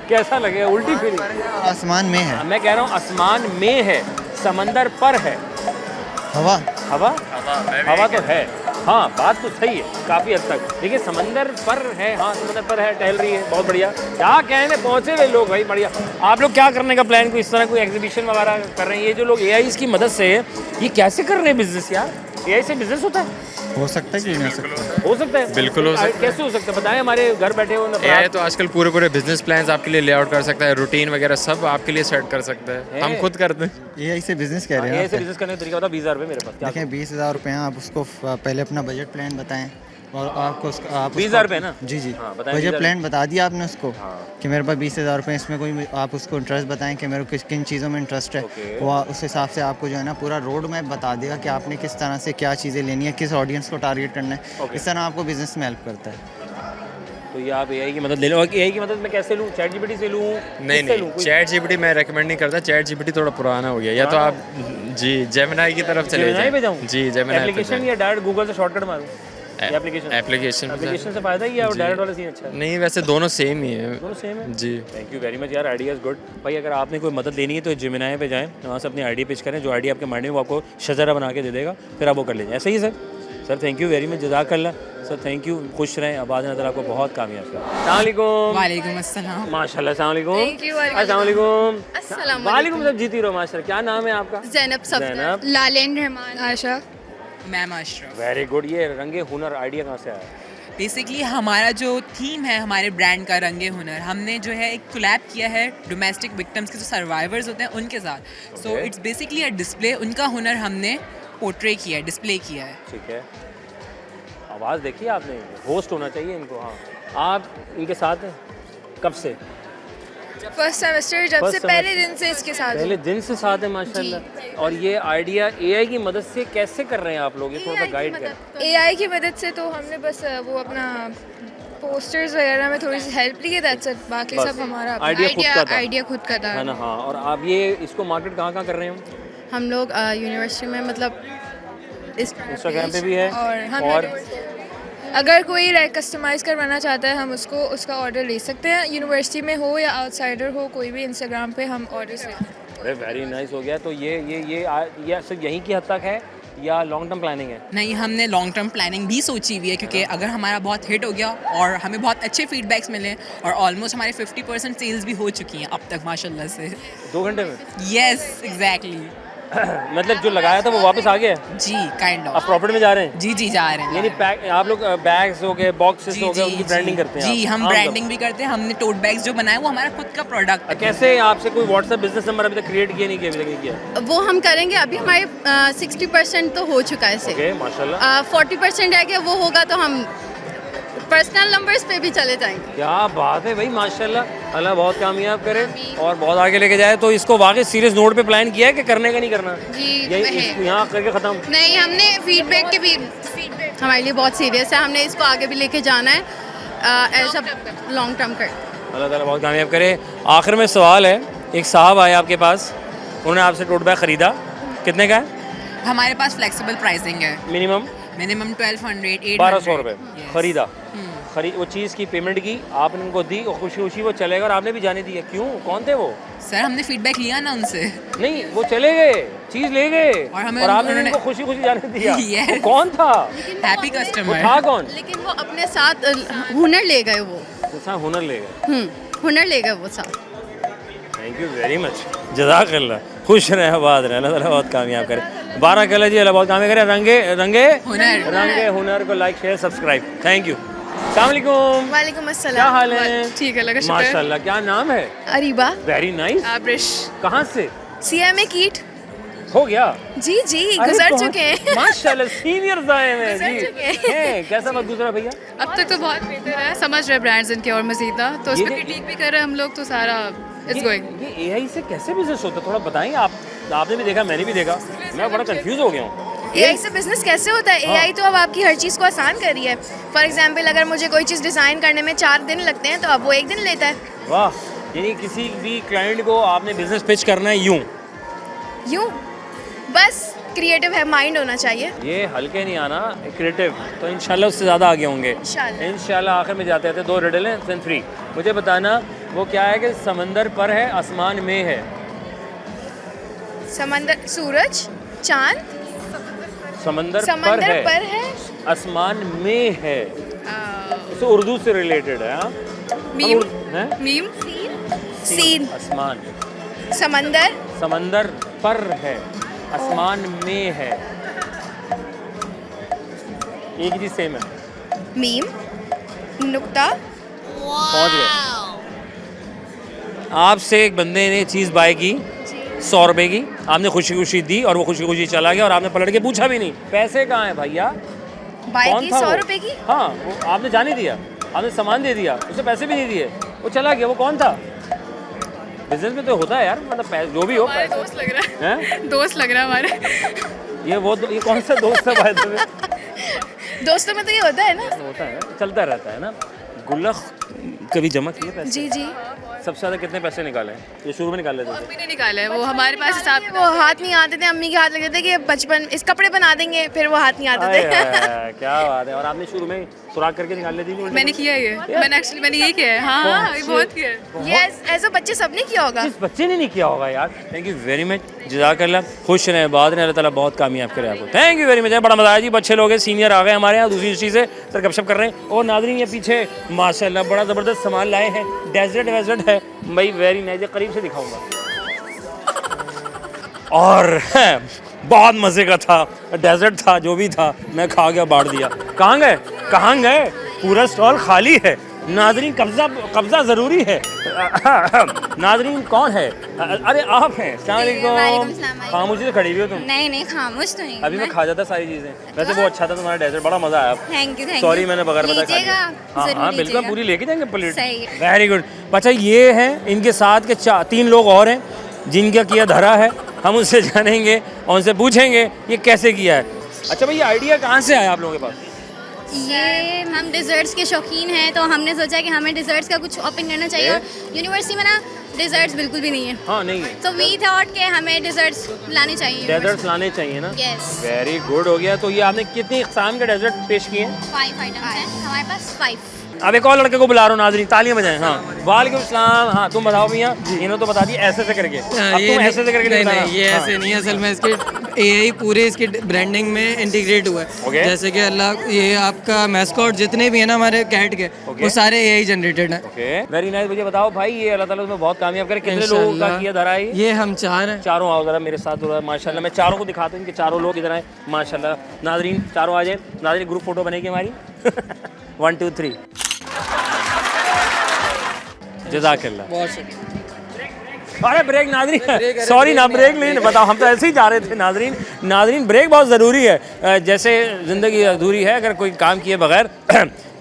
कैसा लगेगा, उल्टी फिरी? आसमान में है। मैं कह रहा हूँ आसमान में है, समंदर पर है। हवा। हवा? हवा तो है। हाँ, बात तो सही है काफ़ी हद तक। देखिए, समंदर पर है, हाँ समंदर पर है, टहल रही है, बहुत बढ़िया। क्या कहने पहुँचे हुए लोग भाई, बढ़िया। आप लोग क्या करने का प्लान, कोई इस तरह कोई एग्जीबिशन वगैरह कर रहे हैं? ये जो लोग AI की मदद से ये कैसे कर रहे हैं बिजनेस यार? AI से बिजनेस होता है? हो सकता है कि नहीं हो सकता? हो सकता है, बिल्कुल हो सकता है। कैसे हो सकता है बताएं? हमारे घर बैठे हो AI तो आजकल पूरे बिजनेस प्लान्स आपके लिए लेआउट कर सकता है, रूटीन वगैरह सब आपके लिए सेट कर सकता है। हम खुद करते हैं। AI से बिजनेस कह रहे हैं AI आप? से बिजनेस करने का तरीका बताओ। 20,000 रुपये मेरे पास, क्या? देखें, 20,000 रुपये हैं। आप उसको पहले अपना बजट प्लान बताएं, और आपको आप 20,000 रुपये ना? जी। हाँ, बताएं। बजट 20,000 प्लान बता दिया आपने उसको, हाँ। कि मेरे पास 20,000 रुपये, इसमें कोई आप उसको इंटरेस्ट बताएं कि मेरे को किन चीज़ों में इंटरेस्ट है। ओके। वो उस हिसाब से आपको जो है ना पूरा रोड मैप बता देगा कि आपने किस तरह से क्या चीज़ें लेनी है, किस ऑडियंस को टारगेट करना है। ओके। इस तरह आपको बिजनेस में हेल्प करता है। तो ये आप AI की मदद ले लो। और AI की मदद मैं कैसे लूँ? ChatGPT से लूँ? नहीं, ChatGPT मैं रेकमेंड नहीं करता। ChatGPT थोड़ा पुराना हो गया। या तो आप जी जेमिनाई की तरफ चले Gemini पे जाऊँ? जी, जेमिनाई पे एप्लीकेशन या डायरेक्ट गूगल से शॉर्टकट मारूँ? एप्लीकेशन एप्लीकेशन से फ़ायदा ही है और डायरेक्ट वाला सीन अच्छा है? नहीं, वैसे दोनों सेम ही है। दोनों सेम है। जी। थैंक यू वेरी मच यार, आइडिया इज़ गुड। भाई अगर आपने कोई मदद लेनी है तो Gemini पे जाएं, वहाँ से अपनी आइडिया पिच करें। जो आइडिया आपके माइंड में, वो आपको शजरा बना के दे देगा, फिर आप वो कर लीजिए। ऐसे ही sir? Sir thank you very much, जज़ाकल्लाह सर, थैंक यू। खुश रहें, आबाद नज़र आपको बहुत कामयाब करें। अस्सलाम वालेकुम। वालेकुम अस्सलाम। माशाल्लाह, अस्सलाम वालेकुम। Thank you, अस्सलाम वालेकुम। अस्सलाम वालेकुम। सब जीती रहो माशाल्लाह। क्या नाम है आपका? ज़ैनब सफदर, ज़ैनब। लालेन Rahman, Asha. Ma'am Ashraf. Very good. ये रंगे हुनर आइडिया कहाँ से आया? बेसिकली हमारा जो थीम है हमारे ब्रांड का रंगे हुनर, हमने जो है एक कोलैब किया है डोमेस्टिक विक्टिम्स के जो सर्वाइवर्स होते हैं उनके साथ। So it's basically a display, उनका हुनर हमने पोर्ट्रे किया है, डिस्प्ले किया है। ठीक है। आवाज़ देखिए आपने, होस्ट होना चाहिए इनको। हाँ, आप इनके साथ हैं कब से? फर्स्ट सेमेस्टर जब First से, पहले दिन से इसके साथ पहले दिन से साथ है माशाल्लाह। और ये आइडिया AI की मदद से कैसे कर रहे हैं आप लोग? ये थोड़ा सा गाइड करें। AI की मदद से तो हमने बस वो अपना पोस्टर्स वगैरह में थोड़ी सी हेल्प ली है, दैट्स इट। बाकी बस। सब हमारा आइडिया खुद का था। आइडिया खुद का था। है ना, हाँ। और आप ये इसको मार्केट कहाँ कर रहे हैं? हम लोग यूनिवर्सिटी में मतलब इंस्टाग्राम पे भी है और हम और अगर कोई लाइक कस्टमाइज़ करवाना चाहता है हम उसका ऑर्डर ले सकते हैं। यूनिवर्सिटी में हो या आउटसाइडर हो, कोई भी इंस्टाग्राम पे हम ऑर्डर्स लेते हैं। अरे वेरी नाइस हो गया। तो ये सिर्फ यहीं की हद तक है या लॉन्ग टर्म प्लानिंग है? नहीं, हमने लॉन्ग टर्म प्लानिंग भी सोची हुई है, क्योंकि अगर हमारा बहुत हिट हो गया और हमें बहुत अच्छे फीडबैक्स मिले और ऑलमोस्ट हमारे 50% सेल्स भी हो चुकी हैं अब तक माशाल्लाह से। 2 घंटे में? Yes, exactly. मतलब जो लगाया था वो वापस आ गया है? जी, काइंड आप ऑफ। प्रॉफिट में जा रहे हैं? जी जा रहे हैं। यानी पैक आप लोग बैग्स हो गए, बॉक्सेस हो गए, उनकी ब्रांडिंग करते हैं? जी, आप? हम आम ब्रांडिंग भी करते हैं। हमने टोट बैग्स जो बनाए वो हमारा खुद का प्रोडक्ट है। कैसे आपसे कोई व्हाट्सएप बिजनेस नंबर अभी तक क्रिएट किया नहीं किया? अभी तक नहीं किया? वो हम करेंगे। अभी हमारे 60% तो हो चुका है इसे। ओके, माशाल्लाह। 40% रह गया, वो होगा तो हम पर्सनल नंबर्स पे भी चले जाएंगे। क्या बात है भाई, माशाल्लाह। अल्लाह बहुत कामयाब करे और बहुत आगे लेके जाए। तो इसको वाकई सीरियस नोट पे प्लान किया है कि करने का नहीं करना? जी, इसको यहाँ करके ख़त्म? नहीं, हमने फीडबैक हमारे लिए बहुत सीरियस है। हमने इसको आगे भी लेके जाना है एज अ लॉन्ग टर्म कर। अल्लाह ताला बहुत कामयाब करे। आखिर में सवाल है, एक साहब आए आपके पास, उन्होंने आपसे टोट बैग ख़रीदा, कितने का है? हमारे पास फ्लेक्सिबल प्राइसिंग है। मिनिमम 1200, 800, 1200 रुपये Yes. ख़रीदा। वो चीज़ की पेमेंट की, आपने उनको दी और खुशी खुशी वो चले गए और आपने भी जाने दिया। क्यों, कौन थे वो? सर, हमने फीडबैक लिया ना उनसे। नहीं, वो चले गए, चीज़ ले गए और हमें और आपने उन्होंने- उनको खुशी खुशी जाने दिया। Yes. वो कौन था? हैप्पी वो कस्टमर। था कौन? लेकिन वो अपने साथ हुनर ले गए। वो जैसा हुनर ले गए। हुनर ले गए वो साथ। थैंक यू वेरी मच, जज़ाकल्लाह। खुश रहे, आबाद रहे, अल्लाह ताला बहुत कामयाब करे। 12 कलर जी, अल्लाह बहुत कामयाब करे। रंगे हुनर को like share subscribe. Thank you. अस्सलाम वालेकुम। वालेकुम अस्सलाम। क्या हाल है? ठीक है, लगा शुक्र। माशाल्लाह। क्या नाम है? अरीबा। Very nice. आब्रिश। कहाँ से? CMA कीट। हो गया? जी जी, अरे गुजर बहुत- चुके हैं। माशाल्लाह, सीनियर्स आए हैं गुजर जी। चुके हैं। हैं, कैसा वक्त गुजरा भैया? अब तक तो बहुत बेहतर है, समझ रहे ब्रांड्स इनके और मजीद ना, तो उस ये पर जो- क्रिटिक भी कर रहे हैं हम लोग, तो सारा इट्स गोइंग। ये AI से कैसे बिजनेस होता है, थोड़ा बताएंगे आप? आपने भी देखा, मैंने भी देखा, मैं बड़ा कंफ्यूज हो गया हूँ। AI से बिजनेस कैसे होता है? AI तो अब आपकी हर चीज़ को आसान कर रही है। फॉर एग्जांपल, अगर मुझे कोई चीज़ डिज़ाइन करने में 4 दिन लगते हैं तो अब वो 1 दिन लेता है। वाह, यानी किसी भी क्लाइंट को आपने बिजनेस पिच करना है यूं बस क्रिएटिव है, माइंड होना चाहिए। ये हल्के नहीं आना, क्रिएटिव, तो इंशाल्लाह उससे ज़्यादा आगे होंगे इंशाल्लाह। आखिर में जाते हैं 2 रिडल हैं सेंस फ्री। मुझे बताना वो क्या है कि समंदर पर है, आसमान में है? समंदर, सूरज, चांद। समंदर समंदर पर है। आसमान में है। तो उर्दू से रिलेटेड है। हाँ? मीम। हैं? मीम। सीन। आसमान, समंदर। समंदर पर है, आसमान में है, एक ही चीज सेम है। मीम, नुक्ता। पहुंच गए। आपसे एक बंदे ने चीज़ बाय की 100 रुपए की, आपने खुशी खुशी दी और वो खुशी खुशी चला गया और आपने पलट के पूछा भी नहीं पैसे कहाँ हैं भैया? बाय कौन की था 100 वो? रुपए की। हाँ, वो आपने जाने दिया, आपने सामान दे दिया, उसे पैसे भी नहीं दिए, वो चला गया। वो कौन था? बिजनेस में तो होता है यार, मतलब जो भी हो हमारे पैसे दोस्त लग रहा हैं? है, दोस्त लग रहा है हमारे। ये कौन सा दोस्त है भाई तुम्हें? दोस्तों में तो ये होता है ना। होता है, चलता रहता है ना। गुल्लक कभी जमा किए पैसे? जी जी। सबसे ज़्यादा कितने पैसे निकाले हैं? ये शुरू में निकाले थे? अम्मी ने निकाला है, वो हमारे पास हिसाब वो हाथ नहीं आते थे, अम्मी के हाथ लगे थे कि बचपन इस कपड़े बना देंगे, फिर वो हाथ नहीं आते थे। क्या बात है। और आपने शुरू में सुराख करके निकाल लेती थी? मैंने किया है ये, मैंने ये किया है। हाँ, ये बहुत किया है। ये एज अ बच्चे सबने किया होगा। इस बच्चे ने नहीं किया होगा यार। थैंक यू वेरी मच, जज़ाकल्लाह। खुश रहें, बाद में अल्लाह ताला बहुत कामयाब करे आपको। थैंक यू वेरी मच, बड़ा मज़ा आया जी। अच्छे लोग हैं, सीनियर आ गए हमारे यहाँ दूसरी चीज़ से, सर गपशप कर रहे हैं। और नाज़रीन ये पीछे माशाल्लाह बड़ा ज़बरदस्त सामान लाए हैं, डेजर्ट वेजर्ट है भाई, वेरी नाइस। करीब से दिखाऊंगा और बहुत मज़े का था, डेजर्ट था, जो भी था मैं खा गया, बांट दिया। कहाँ गए? पूरा स्टॉल खाली है। नाजरीन कब्जा ज़रूरी है। नाजरीन कौन है? अरे आप हैं। अस्सलाम। खामोशी से खड़ी हुई हो तुम? नहीं खामोश तो नहीं। अभी मैं खा जाता सारी चीज़ें। वैसे बहुत अच्छा था तुम्हारा डेजर्ट, बड़ा मज़ा आया। Thank you. सॉरी मैंने बगैर बताए खा लिया। हाँ बिल्कुल, पूरी लेके जाएंगे प्लेट। सही। Very good. अच्छा ये हैं इनके साथ के 3 लोग और हैं जिनका किया धरा है, हम उनसे जानेंगे और उनसे पूछेंगे ये कैसे किया है। अच्छा भैया, आइडिया कहाँ से आया आप लोगों के पास? ये हम डिज़र्ट्स के शौकीन हैं, तो हमने सोचा कि हमें डिज़र्ट्स का कुछ शॉपिंग करना चाहिए, और यूनिवर्सिटी में ना डिज़र्ट्स बिल्कुल भी नहीं है, हाँ नहीं है, तो वी थॉट कि हमें डिज़र्ट्स लाने चाहिए। डेजर्ट्स लाने चाहिए ना। यस, वेरी गुड हो गया। तो ये आपने कितनी इक़साम के डेजर्ट पेश किए हैं? 5 आइटम्स हैं हमारे पास, 5। अब एक और लड़के को बुला रहा हूँ, नाज़रीन तालियां बजाएं। हाँ, वालेकुम सलाम। हाँ तुम बताओ भैया, इन्होंने तो बता दिया ऐसे से करके, अब तुम ऐसे से करके नहीं बताना। नहीं, ये ऐसे नहीं है। असल में इसके एआई पूरे इसके ब्रांडिंग में इंटीग्रेट हुआ है। जैसे कि अल्लाह, ये आपका मैस्कॉट जितने भी है ना हमारे कैट के, वो सारे एआई जनरेटेड हैं। Okay, very nice. मुझे बताओ भाई, ये अल्लाह ताला उसमें बहुत कामयाब करे। कितने लोगों का किया धरा है? ये हम 4 हैं। चारों आओ जरा मेरे साथ। माशाल्लाह, मैं चारों को दिखाता हूँ कि चारों लोग इधर आए। माशाल्लाह, नाज़रीन चारों आ जाए। नाज़रीन ग्रुप फोटो बनेगी हमारी। 1 2 3। जज़ाकल्लाह। बहुत शुक्रिया। अरे ब्रेक नाज़रीन, सॉरी ना, ब्रेक नहीं, बताओ हम तो ऐसे ही जा रहे थे। नाज़रीन ब्रेक बहुत ज़रूरी है। जैसे ज़िंदगी अधूरी है अगर कोई काम किए बगैर।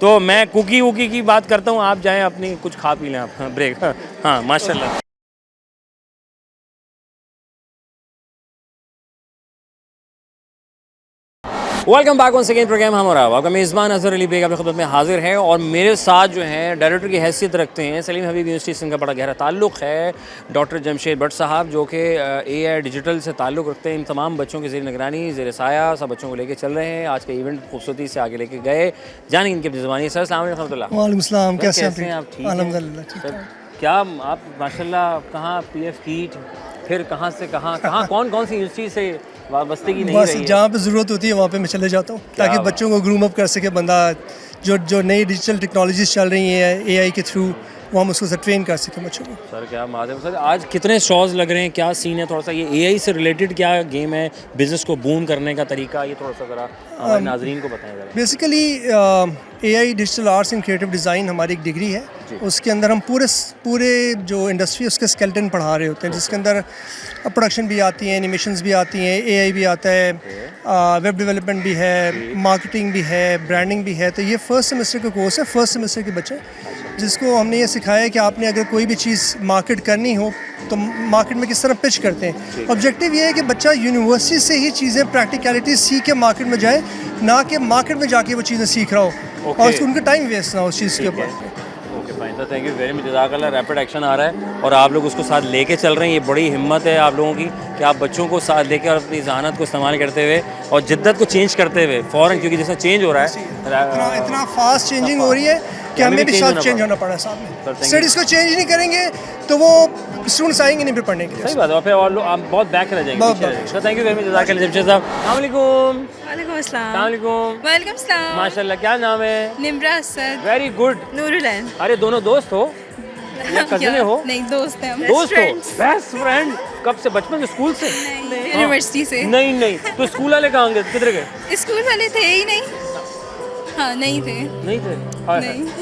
तो मैं कुकी वुकी की बात करता हूँ, आप जाएं अपनी कुछ खा पी लें आप। हाँ, ब्रेक। हाँ माशाल्लाह। Welcome back on second programme. हम और आपका मेज़बान अज़हर अली बेग आपकी खिदमत में हाजिर है, और मेरे साथ जो हैं डायरेक्टर की हैसियत रखते हैं, सलीम हबीब यूनिवर्सिटी से इनका बड़ा गहरा ताल्लुक़ है। डॉक्टर जमशेद भट्ट साहब जो कि AI डिजिटल से ताल्लुक़ रखते हैं। इन तमाम बच्चों के ज़ेर निगरानी, ज़ेर साया सब बच्चों को लेकर चल रहे हैं। आज का इवेंट खूबसूरती से आगे लेके गए, जानेंगे इनकी अपनी ज़बानी। सर अस्सलाम वालेकुम। वालेकुम सलाम, कैसे हैं आप? ठीक हैं अल्हम्दुलिल्लाह। सर, क्या आप माशाल्लाह कहाँ PF कीट, फिर कहाँ से कहाँ कौन कौन सी यूनिवर्सिटी से वाबस्तगी नहीं बस रही है? जहाँ पे ज़रूरत होती है वहाँ पे मैं चले जाता हूँ, ताकि बच्चों को ग्रूम अप कर सके बंदा। जो नई डिजिटल टेक्नोलॉजीज चल रही हैं AI के थ्रू, वो हम उसको ट्रेन कर सकें बच्चों को। सर क्या बात है। सर आज कितने शोज़ लग रहे हैं, क्या सीन है? थोड़ा सा ये AI से रिलेटेड क्या गेम है, बिज़नेस को बूम करने का तरीका, ये थोड़ा सा ज़रा हमारे नाज़रीन को बताएं ज़रा। Basically AI digital arts and creative design हमारी एक डिग्री है। उसके अंदर हम पूरे जो इंडस्ट्री उसके स्केलेटन पढ़ा रहे होते हैं, जिसके अंदर प्रोडक्शन भी आती है, एनिमेशंस भी आती हैं, AI भी आता है, वेब डेवलपमेंट भी है, मार्केटिंग भी है, ब्रांडिंग भी है। तो ये फर्स्ट सेमेस्टर का कोर्स है, फर्स्ट सेमेस्टर के बच्चे, जिसको हमने ये सिखाया है कि आपने अगर कोई भी चीज़ मार्केट करनी हो तो मार्केट में किस तरह पिच करते हैं। ऑब्जेक्टिव ये है कि बच्चा यूनिवर्सिटी से ही चीज़ें प्रैक्टिकलिटी सीख के मार्केट में जाए, ना कि मार्केट में जाके वो चीज़ें सीख रहा हो और उसको उनका टाइम वेस्ट ना हो उस चीज़ के ऊपर। Okay fine sir, thank you very much. जज़ाकल्लाह। रैपिड एक्शन आ रहा है और आप लोग उसको साथ लेके चल रहे हैं। ये बड़ी हिम्मत है आप लोगों की कि आप बच्चों को साथ लेकर अपनी जहानत को इस्तेमाल करते हुए और जिद्दत को चेंज करते हुए फ़ौरन, क्योंकि जैसा चेंज हो रहा है, इतना फास्ट चेंजिंग हो रही है कि हमें भी साथ चेंज होना पड़ा साथ में। स्टडीज़ को चेंज नहीं करेंगे तो वो स्टूडेंट्स आएंगे नहीं फिर पढ़ने के लिए। सही बात है, और फिर और लोग आप बहुत बैक रह जाएंगे। Sir thank you very much. जज़ाकल्लाह जमशेद साहब। अस्सलाम वालेकुम। वालेकुम अस्सलाम। वालेकुम। वालेकुम सलाम। माशाल्लाह, क्या नाम है? निम्रा असद। Very good. नूरुलैन। अरे दोनों दोस्त हो या कज़िन हो? नहीं, दोस्त हैं हम। दोस्त हो? Best friend? कब से? बचपन से, स्कूल से? यूनिवर्सिटी से। नहीं तो स्कूल वाले कहाँ गए, किधर गए? स्कूल वाले थे ही नहीं। हाँ, नहीं थे। नहीं थे?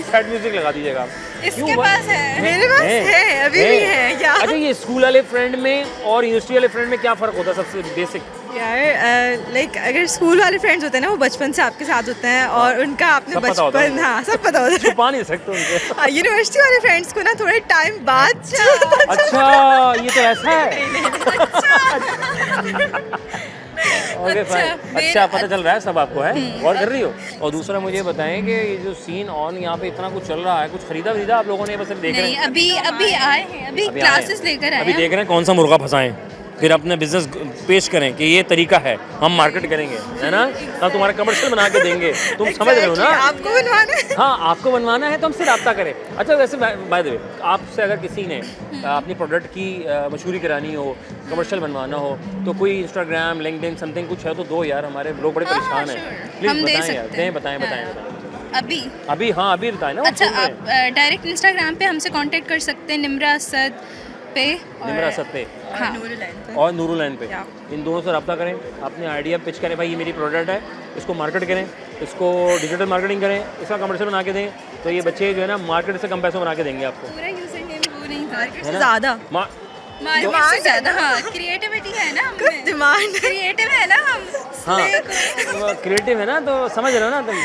सैड म्यूजिक लगा दीजिएगा आप। इसके पास है, मेरे पास है, अभी भी है क्या? अच्छा, ये स्कूल वाले फ्रेंड में और यूनिवर्सिटी वाले फ्रेंड में क्या फ़र्क होता है सबसे बेसिक? यार लाइक अगर स्कूल वाले फ्रेंड्स होते हैं ना, वो बचपन से आपके साथ होते हैं और उनका आपने बचपन, हाँ सब पता होता है, छुपा नहीं सकते उनसे। यूनिवर्सिटी वाले फ्रेंड्स को ना थोड़े टाइम बाद। अच्छा ये तो ऐसा है। Okay fine. अच्छा पता चल रहा है सब आपको, है गौर कर रही हो। और दूसरा मुझे बताएं कि ये जो सीन ऑन यहाँ पे इतना कुछ चल रहा है, कुछ खरीदा आप लोगों ने? बस देख रहे हैं? अभी आए हैं, अभी क्लासेस लेकर आए हैं। अभी देख रहे हैं कौन सा मुर्गा फंसाएं, फिर अपने बिजनेस पेश करें कि ये तरीका है, हम मार्केट करेंगे, है ना? हम तुम्हारा कमर्शियल बना के देंगे, तुम समझ रहे हो ना? आपको बनवाना है? हाँ आपको बनवाना है तो हमसे रब्ता करें। अच्छा वैसे बाय द वे, आपसे अगर किसी ने अपनी प्रोडक्ट की मशहूरी करानी हो, कमर्शियल बनवाना हो, तो कोई इंस्टाग्राम, लिंक्डइन समथिंग कुछ है तो दो यार, हमारे लोग बड़े परेशान हैं। प्लीज़ बताएं यार, बताएं। अभी हाँ अभी बताएं ना। अच्छा, आप डायरेक्ट इंस्टाग्राम पे हमसे कांटेक्ट कर सकते हैं, निम्रा असद पे, निम्रा असद पे, हाँ, और नूरुलैन पे। इन दोनों से रब्ता करें, अपने आइडिया पिच करें, भाई ये मेरी प्रोडक्ट है, इसको मार्केट करें, इसको डिजिटल मार्केटिंग करें, इसका कमर्शियल बना के दें, तो ये बच्चे जो है ना मार्केट से कम पैसों बना के देंगे आपको। पूरा यूजर नेम वो नहीं था, ज़्यादा मार्केट से ज़्यादा। हाँ, क्रिएटिविटी है ना, डिमांड क्रिएटिव है ना हम। हाँ क्रिएटिव है ना, तो समझ रहे हो ना तुम,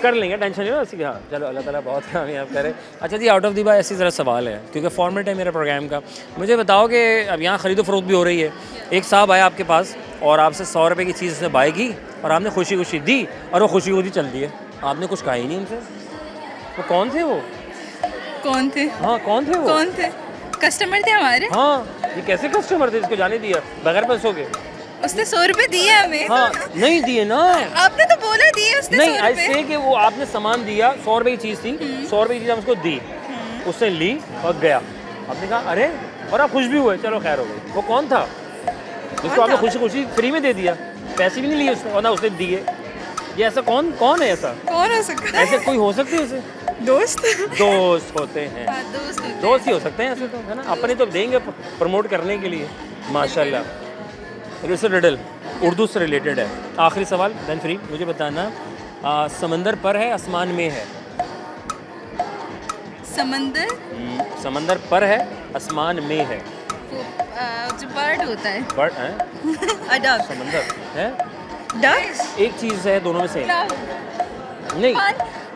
कर लेंगे, टेंशन नहीं हो उसकी। हाँ चलो, अल्लाह ताला बहुत कामयाब करे। अच्छा जी, आउट ऑफ दी बाय ऐसी ज़रा सवाल है, क्योंकि फॉर्मेट है मेरे प्रोग्राम का। मुझे बताओ कि अब यहाँ ख़रीदो फरोख्त भी हो रही है, एक साहब आया आपके पास और आपसे 100 रुपये की चीज़ उसने बाय की और आपने खुशी खुशी दी और वो खुशी खुशी चल दी है। आपने कुछ कहा ही नहीं हमसे। वो कौन थे वो? कौन थे? हाँ कौन थे वो? कौन थे? कस्टमर थे हमारे। हाँ, ये कैसे कस्टमर थे जिसको जाने दिया बगैर पैसों के? उसने 100 रुपए दिए हमें। हाँ नहीं दिए ना। आपने तो बोला दिए उसने। नहीं ऐसे कि वो आपने सामान दिया, 100 रुपए की चीज़ थी, 100 रुपए की चीज़ हम उसको दी, उसने ली और गया। आपने कहा अरे, और आप खुश भी हुए, चलो खैर हो गई। वो कौन था जिसको आपने खुशी खुशी फ्री में दे दिया, पैसे भी नहीं लिए उसने और ना उसने दिए? ये ऐसा कौन है ऐसा? कौन हो सकता है? ऐसे कोई हो सकती है ऐसे? दोस्त होते हैं। दोस्त ही हो सकते हैं ऐसे तो, है ना? अपने तो देंगे प्रमोट करने के लिए। माशाल्लाह। रिडल रिडल उर्दू से रिलेटेड है। आखिरी सवाल देन फ्री। मुझे बताना, समंदर पर है आसमान में है? समंदर पर है आसमान में है। जो बर्ड होता है। बर्ड है? डक। समंदर है? डक एक चीज़ है, दोनों में से नहीं।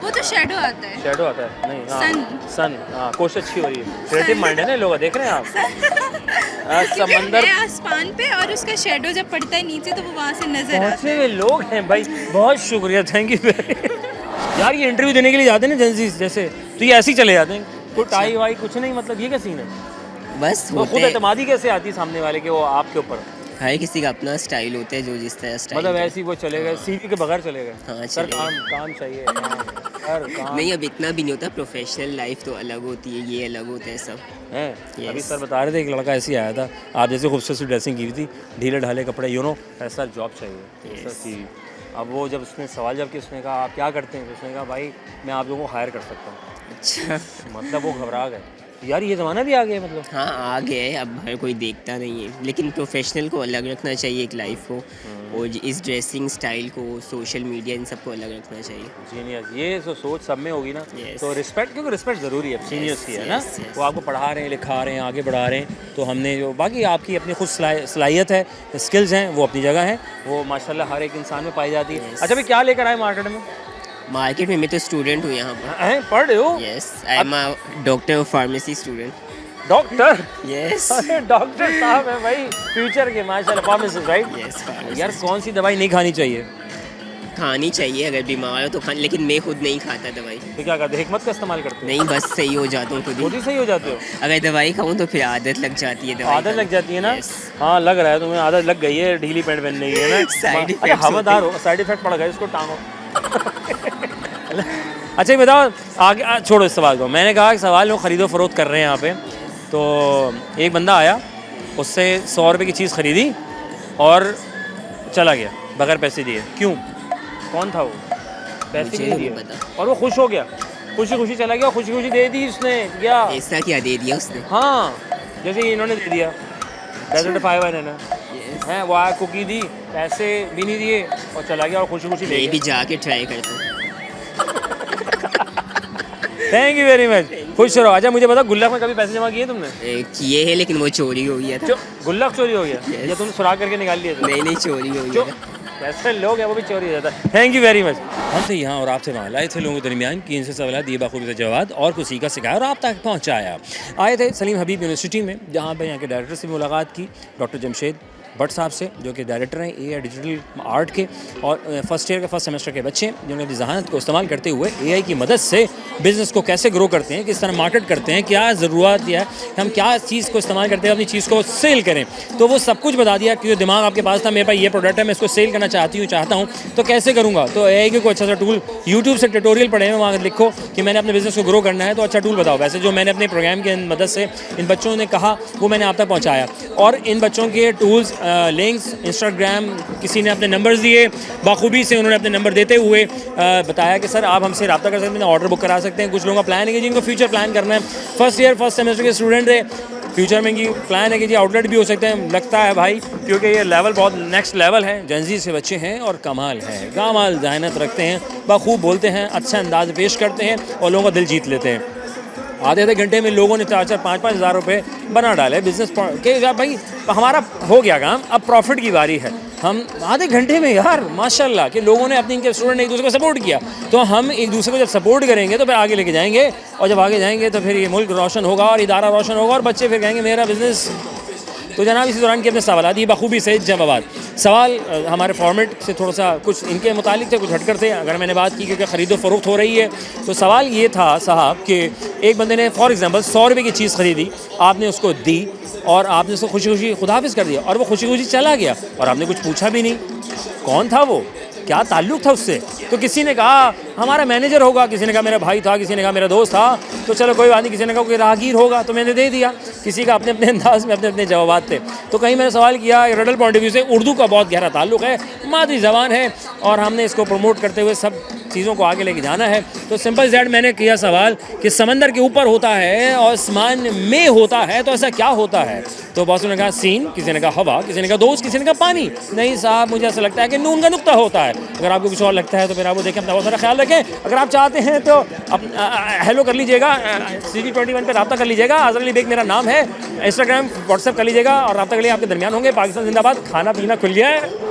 वो तो शैडो आता है। शैडो आता है नहीं। हाँ, सन। हाँ कोशिश अच्छी हो रही है, क्रिएटिव माइंड है ना लोग, देख रहे हैं आप। समंदर है आसमान पे और उसका शैडो जब पड़ता है नीचे तो वो वहाँ से नजर आता पहुँचे हुए लोग हैं भाई, बहुत शुक्रिया, थैंक यू यार। ये इंटरव्यू देने के लिए जाते हैं ना जेंजीज जैसे, तो ये ऐसे ही चले जाते हैं, कोई टाई वाई कुछ नहीं, मतलब ये क्या सीन है? बस तो खुद एतमादी कैसे आती है सामने वाले के वो आपके ऊपर? हर किसी का अपना स्टाइल होता है, जो जिस तरह स्टाइल मतलब ऐसे ही वो चले गए सीवी के बगैर चले गए? हाँ, सर चले काम चाहिए, काम नहीं, अब इतना भी नहीं होता। प्रोफेशनल लाइफ तो अलग होती है, ये अलग होता है सब है। Yes. अभी सर बता रहे थे एक लड़का ऐसे ही आया था, आप जैसे खूबसूरत सी ड्रेसिंग की हुई थी, ढीले ढाले कपड़े, ऐसा जॉब चाहिए, ऐसा सीवी। अब वो जब उसने सवाल जब कि उसने कहा आप क्या करते हैं, तो उसने कहा भाई मैं आप लोगों को हायर कर सकता हूँ। अच्छा। मतलब वो घबरा गए यार, ये ज़माना भी आ गया मतलब। हाँ आ गया है, अब हर कोई देखता नहीं है, लेकिन प्रोफेशनल को अलग रखना चाहिए एक लाइफ को, और इस ड्रेसिंग स्टाइल को, सोशल मीडिया, इन सबको अलग रखना चाहिए। जीनियस, ये तो सोच सब में होगी ना। Yes. तो रिस्पेक्ट, क्योंकि रिस्पेक्ट ज़रूरी है सीनियर्स की, है ना? yes. वो आपको पढ़ा रहे हैं, लिखा रहे हैं, आगे बढ़ा रहे हैं, तो हमने जो बाकी आपकी अपनी खुद सलाहियत है, स्किल्स हैं, वो अपनी जगह हैं, वो माशाल्लाह हर एक इंसान में पाई जाती है। अच्छा भाई क्या लेकर आए मार्केट में? मार्केट में मैं तो स्टूडेंट हूँ यहाँ पर। पढ़ रहे हो? Yes, I am a doctor of pharmacy student. Doctor? Yes. अरे डॉक्टर साहब है भाई, फ्यूचर के माशाल्लाह, फार्मासिस्ट राइट? यस। यार कौन सी दवाई नहीं खानी चाहिए? खानी चाहिए अगर बीमार हो तो खानी, लेकिन मैं खुद नहीं खाता दवाई। तो क्या करते, हिकमत का इस्तेमाल करते हो? नहीं, बस सही हो जाता हूँ खुद ही सही हो जाते हो? अगर दवाई खाऊँ तो फिर आदत लग जाती है दवाई। आदत लग जाती है ना? हाँ लग रहा है तुम्हें, आदत लग गई है ढीली पैंट पहनने की, है ना? साइड इफेक्ट हवादार हो, साइड इफेक्ट पड़ गए, इसको टांगो। अच्छा ये बताओ, आगे छोड़ो इस सवाल को। मैंने कहा कि सवाल लोग ख़रीदो फरोख्त कर रहे हैं यहाँ पे, तो एक बंदा आया, उससे 100 रुपये की चीज़ ख़रीदी और चला गया बगैर पैसे दिए। क्यों? कौन था वो? पैसे नहीं दिए और वो खुश हो गया, खुशी खुशी चला गया, खुशी खुशी दे दी उसने। क्या ऐसा क्या दे दिया उसने? हाँ जैसे इन्होंने दे दिया, डेजर्ट 5 है ना, हैं वो आया, कुकी दी, पैसे भी नहीं दिए और चला गया और खुशी खुशी ले मैं भी जाके ट्राई करता हूँ। थैंक यू वेरी मच, खुश रहो। अच्छा मुझे बता, गुल्लक में कभी पैसे जमा किए तुमने? किए हैं, लेकिन वो चोरी हो गया था। गुल्लक चोरी हो गया या तुमने सुराख करके निकाल लिए थे? नहीं चोरी हो गया। ऐसे लोग हैं वो भी चोरी हो जाता है। Thank you very much. हम थे यहाँ और आपसे वहाँ लाए थे लोगों के दरमियान की इनसे सवाल दिए बाखूबी से जवाब और कुछ सीखा सिखाया और आप तक पहुँचाया। आए थे सलीम हबीब यूनिवर्सिटी में, जहाँ पर यहाँ के डायरेक्टर से मुलाकात की, डॉक्टर जमशेद भट्ट साहब से, जो कि डायरेक्टर हैं एआई डिजिटल आर्ट के, और फर्स्ट ईयर के फर्स्ट सेमेस्टर के बच्चे जिन्होंने अपनी जहानत को इस्तेमाल करते हुए एआई की मदद से बिज़नेस को कैसे ग्रो करते हैं, किस तरह मार्केट करते हैं, क्या ज़रूरत है, हम क्या चीज़ को इस्तेमाल करते हैं अपनी चीज़ को सेल करें, तो वो सब कुछ बता दिया। क्योंकि दिमाग आपके पास था, मेरे पास ये प्रोडक्ट है, मैं इसको सेल करना चाहता हूँ, तो कैसे करूँगा? तो एआई के कोई अच्छा सा टूल, यूट्यूब से ट्यूटोरियल पढ़े हैं, वहाँ लिखो कि मैंने अपने बिज़नेस को ग्रो करना है, तो अच्छा टूल बताओ। वैसे जो मैंने अपने प्रोग्राम की मदद से इन बच्चों ने कहा वो मैंने आप तक पहुँचाया, और इन बच्चों के टूल्स, लिंक्स, इंस्टाग्राम, किसी ने अपने नंबर्स दिए, बाखूबी से उन्होंने अपने नंबर देते हुए बताया कि सर आप हमसे रब्ता कर सकते हैं, ऑर्डर बुक करा सकते हैं। कुछ लोगों का प्लान है कि जिनको फ्यूचर प्लान करना है, फर्स्ट ईयर फर्स्ट सेमेस्टर के स्टूडेंट है, फ्यूचर में की प्लान है कि जी आउटलेट भी हो सकते हैं, लगता है भाई, क्योंकि ये लेवल बहुत नेक्स्ट लेवल है। जेंजी से बच्चे हैं और कमाल है, गामाल जहनत रखते हैं, बखूब बोलते हैं, अच्छा अंदाज पेश करते हैं और लोगों का दिल जीत लेते हैं। आधे घंटे में लोगों ने 4-4, 5-5 हज़ार रुपये बना डाले बिजनेस के। भाई हमारा हो गया काम, अब प्रॉफिट की बारी है। हम आधे घंटे में यार माशाल्लाह कि लोगों ने अपने इनके स्टूडेंट ने एक दूसरे को सपोर्ट किया, तो हम एक दूसरे को जब सपोर्ट करेंगे तो फिर आगे लेके जाएंगे, और जब आगे जाएंगे तो फिर ये मुल्क रोशन होगा और इदारा रोशन होगा और बच्चे फिर कहेंगे मेरा बिज़नेस तो जनाब इसी दौरान के अपने सवाल ये बखूबी से जवाब सवाल हमारे फॉर्मेट से थोड़ा सा कुछ इनके मुतालिक थे, कुछ हटकर थे। अगर मैंने बात की क्योंकि ख़रीदो फ़रोख्त हो रही है, तो सवाल ये था साहब कि एक बंदे ने फॉर एग्ज़ाम्पल 100 रुपये की चीज़ ख़रीदी, आपने उसको दी और आपने उसको खुशी खुशी खुदाफिज कर दिया और वो खुशी खुशी चला गया और आपने कुछ पूछा भी नहीं कौन था वो, क्या ताल्लुक़ था उससे। तो किसी ने कहा हमारा मैनेजर होगा, किसी ने कहा मेरा भाई था, किसी ने कहा मेरा दोस्त था, तो चलो कोई बात नहीं, किसी ने कहा कोई राहगीर होगा, तो मैंने दे दिया। किसी का अपने अपने अंदाज में अपने अपने जवाब थे। तो कहीं मैंने सवाल किया रडल पॉइंट ऑफ व्यू से उर्दू का बहुत गहरा ताल्लुक़ है, मादरी ज़बान है और हमने इसको प्रमोट करते हुए सब चीज़ों को आगे लेके जाना है। तो सिंपल दैट मैंने किया सवाल कि समंदर के ऊपर होता है और आसमान में होता है, तो ऐसा क्या होता है। तो बॉसों ने कहा सीन, किसी ने कहा हवा, किसी ने कहा दोस्त, किसी ने कहा पानी। नहीं साहब मुझे ऐसा लगता है कि नून का नुक्ता होता है। अगर आपको कुछ और लगता है तो फिर आप वो देखें, अपना बहुत सारा ख्याल रखें। अगर आप चाहते हैं तो हेलो कर लीजिएगा, CD21 पर रब्ता कर लीजिएगा। अज़हर अली बेग मेरा नाम है, इंस्टाग्राम व्हाट्सएप कर लीजिएगा और रब्ता के लिए आपके दरमियान होंगे। पाकिस्तान जिंदाबाद, खाना पीना खुल गया है।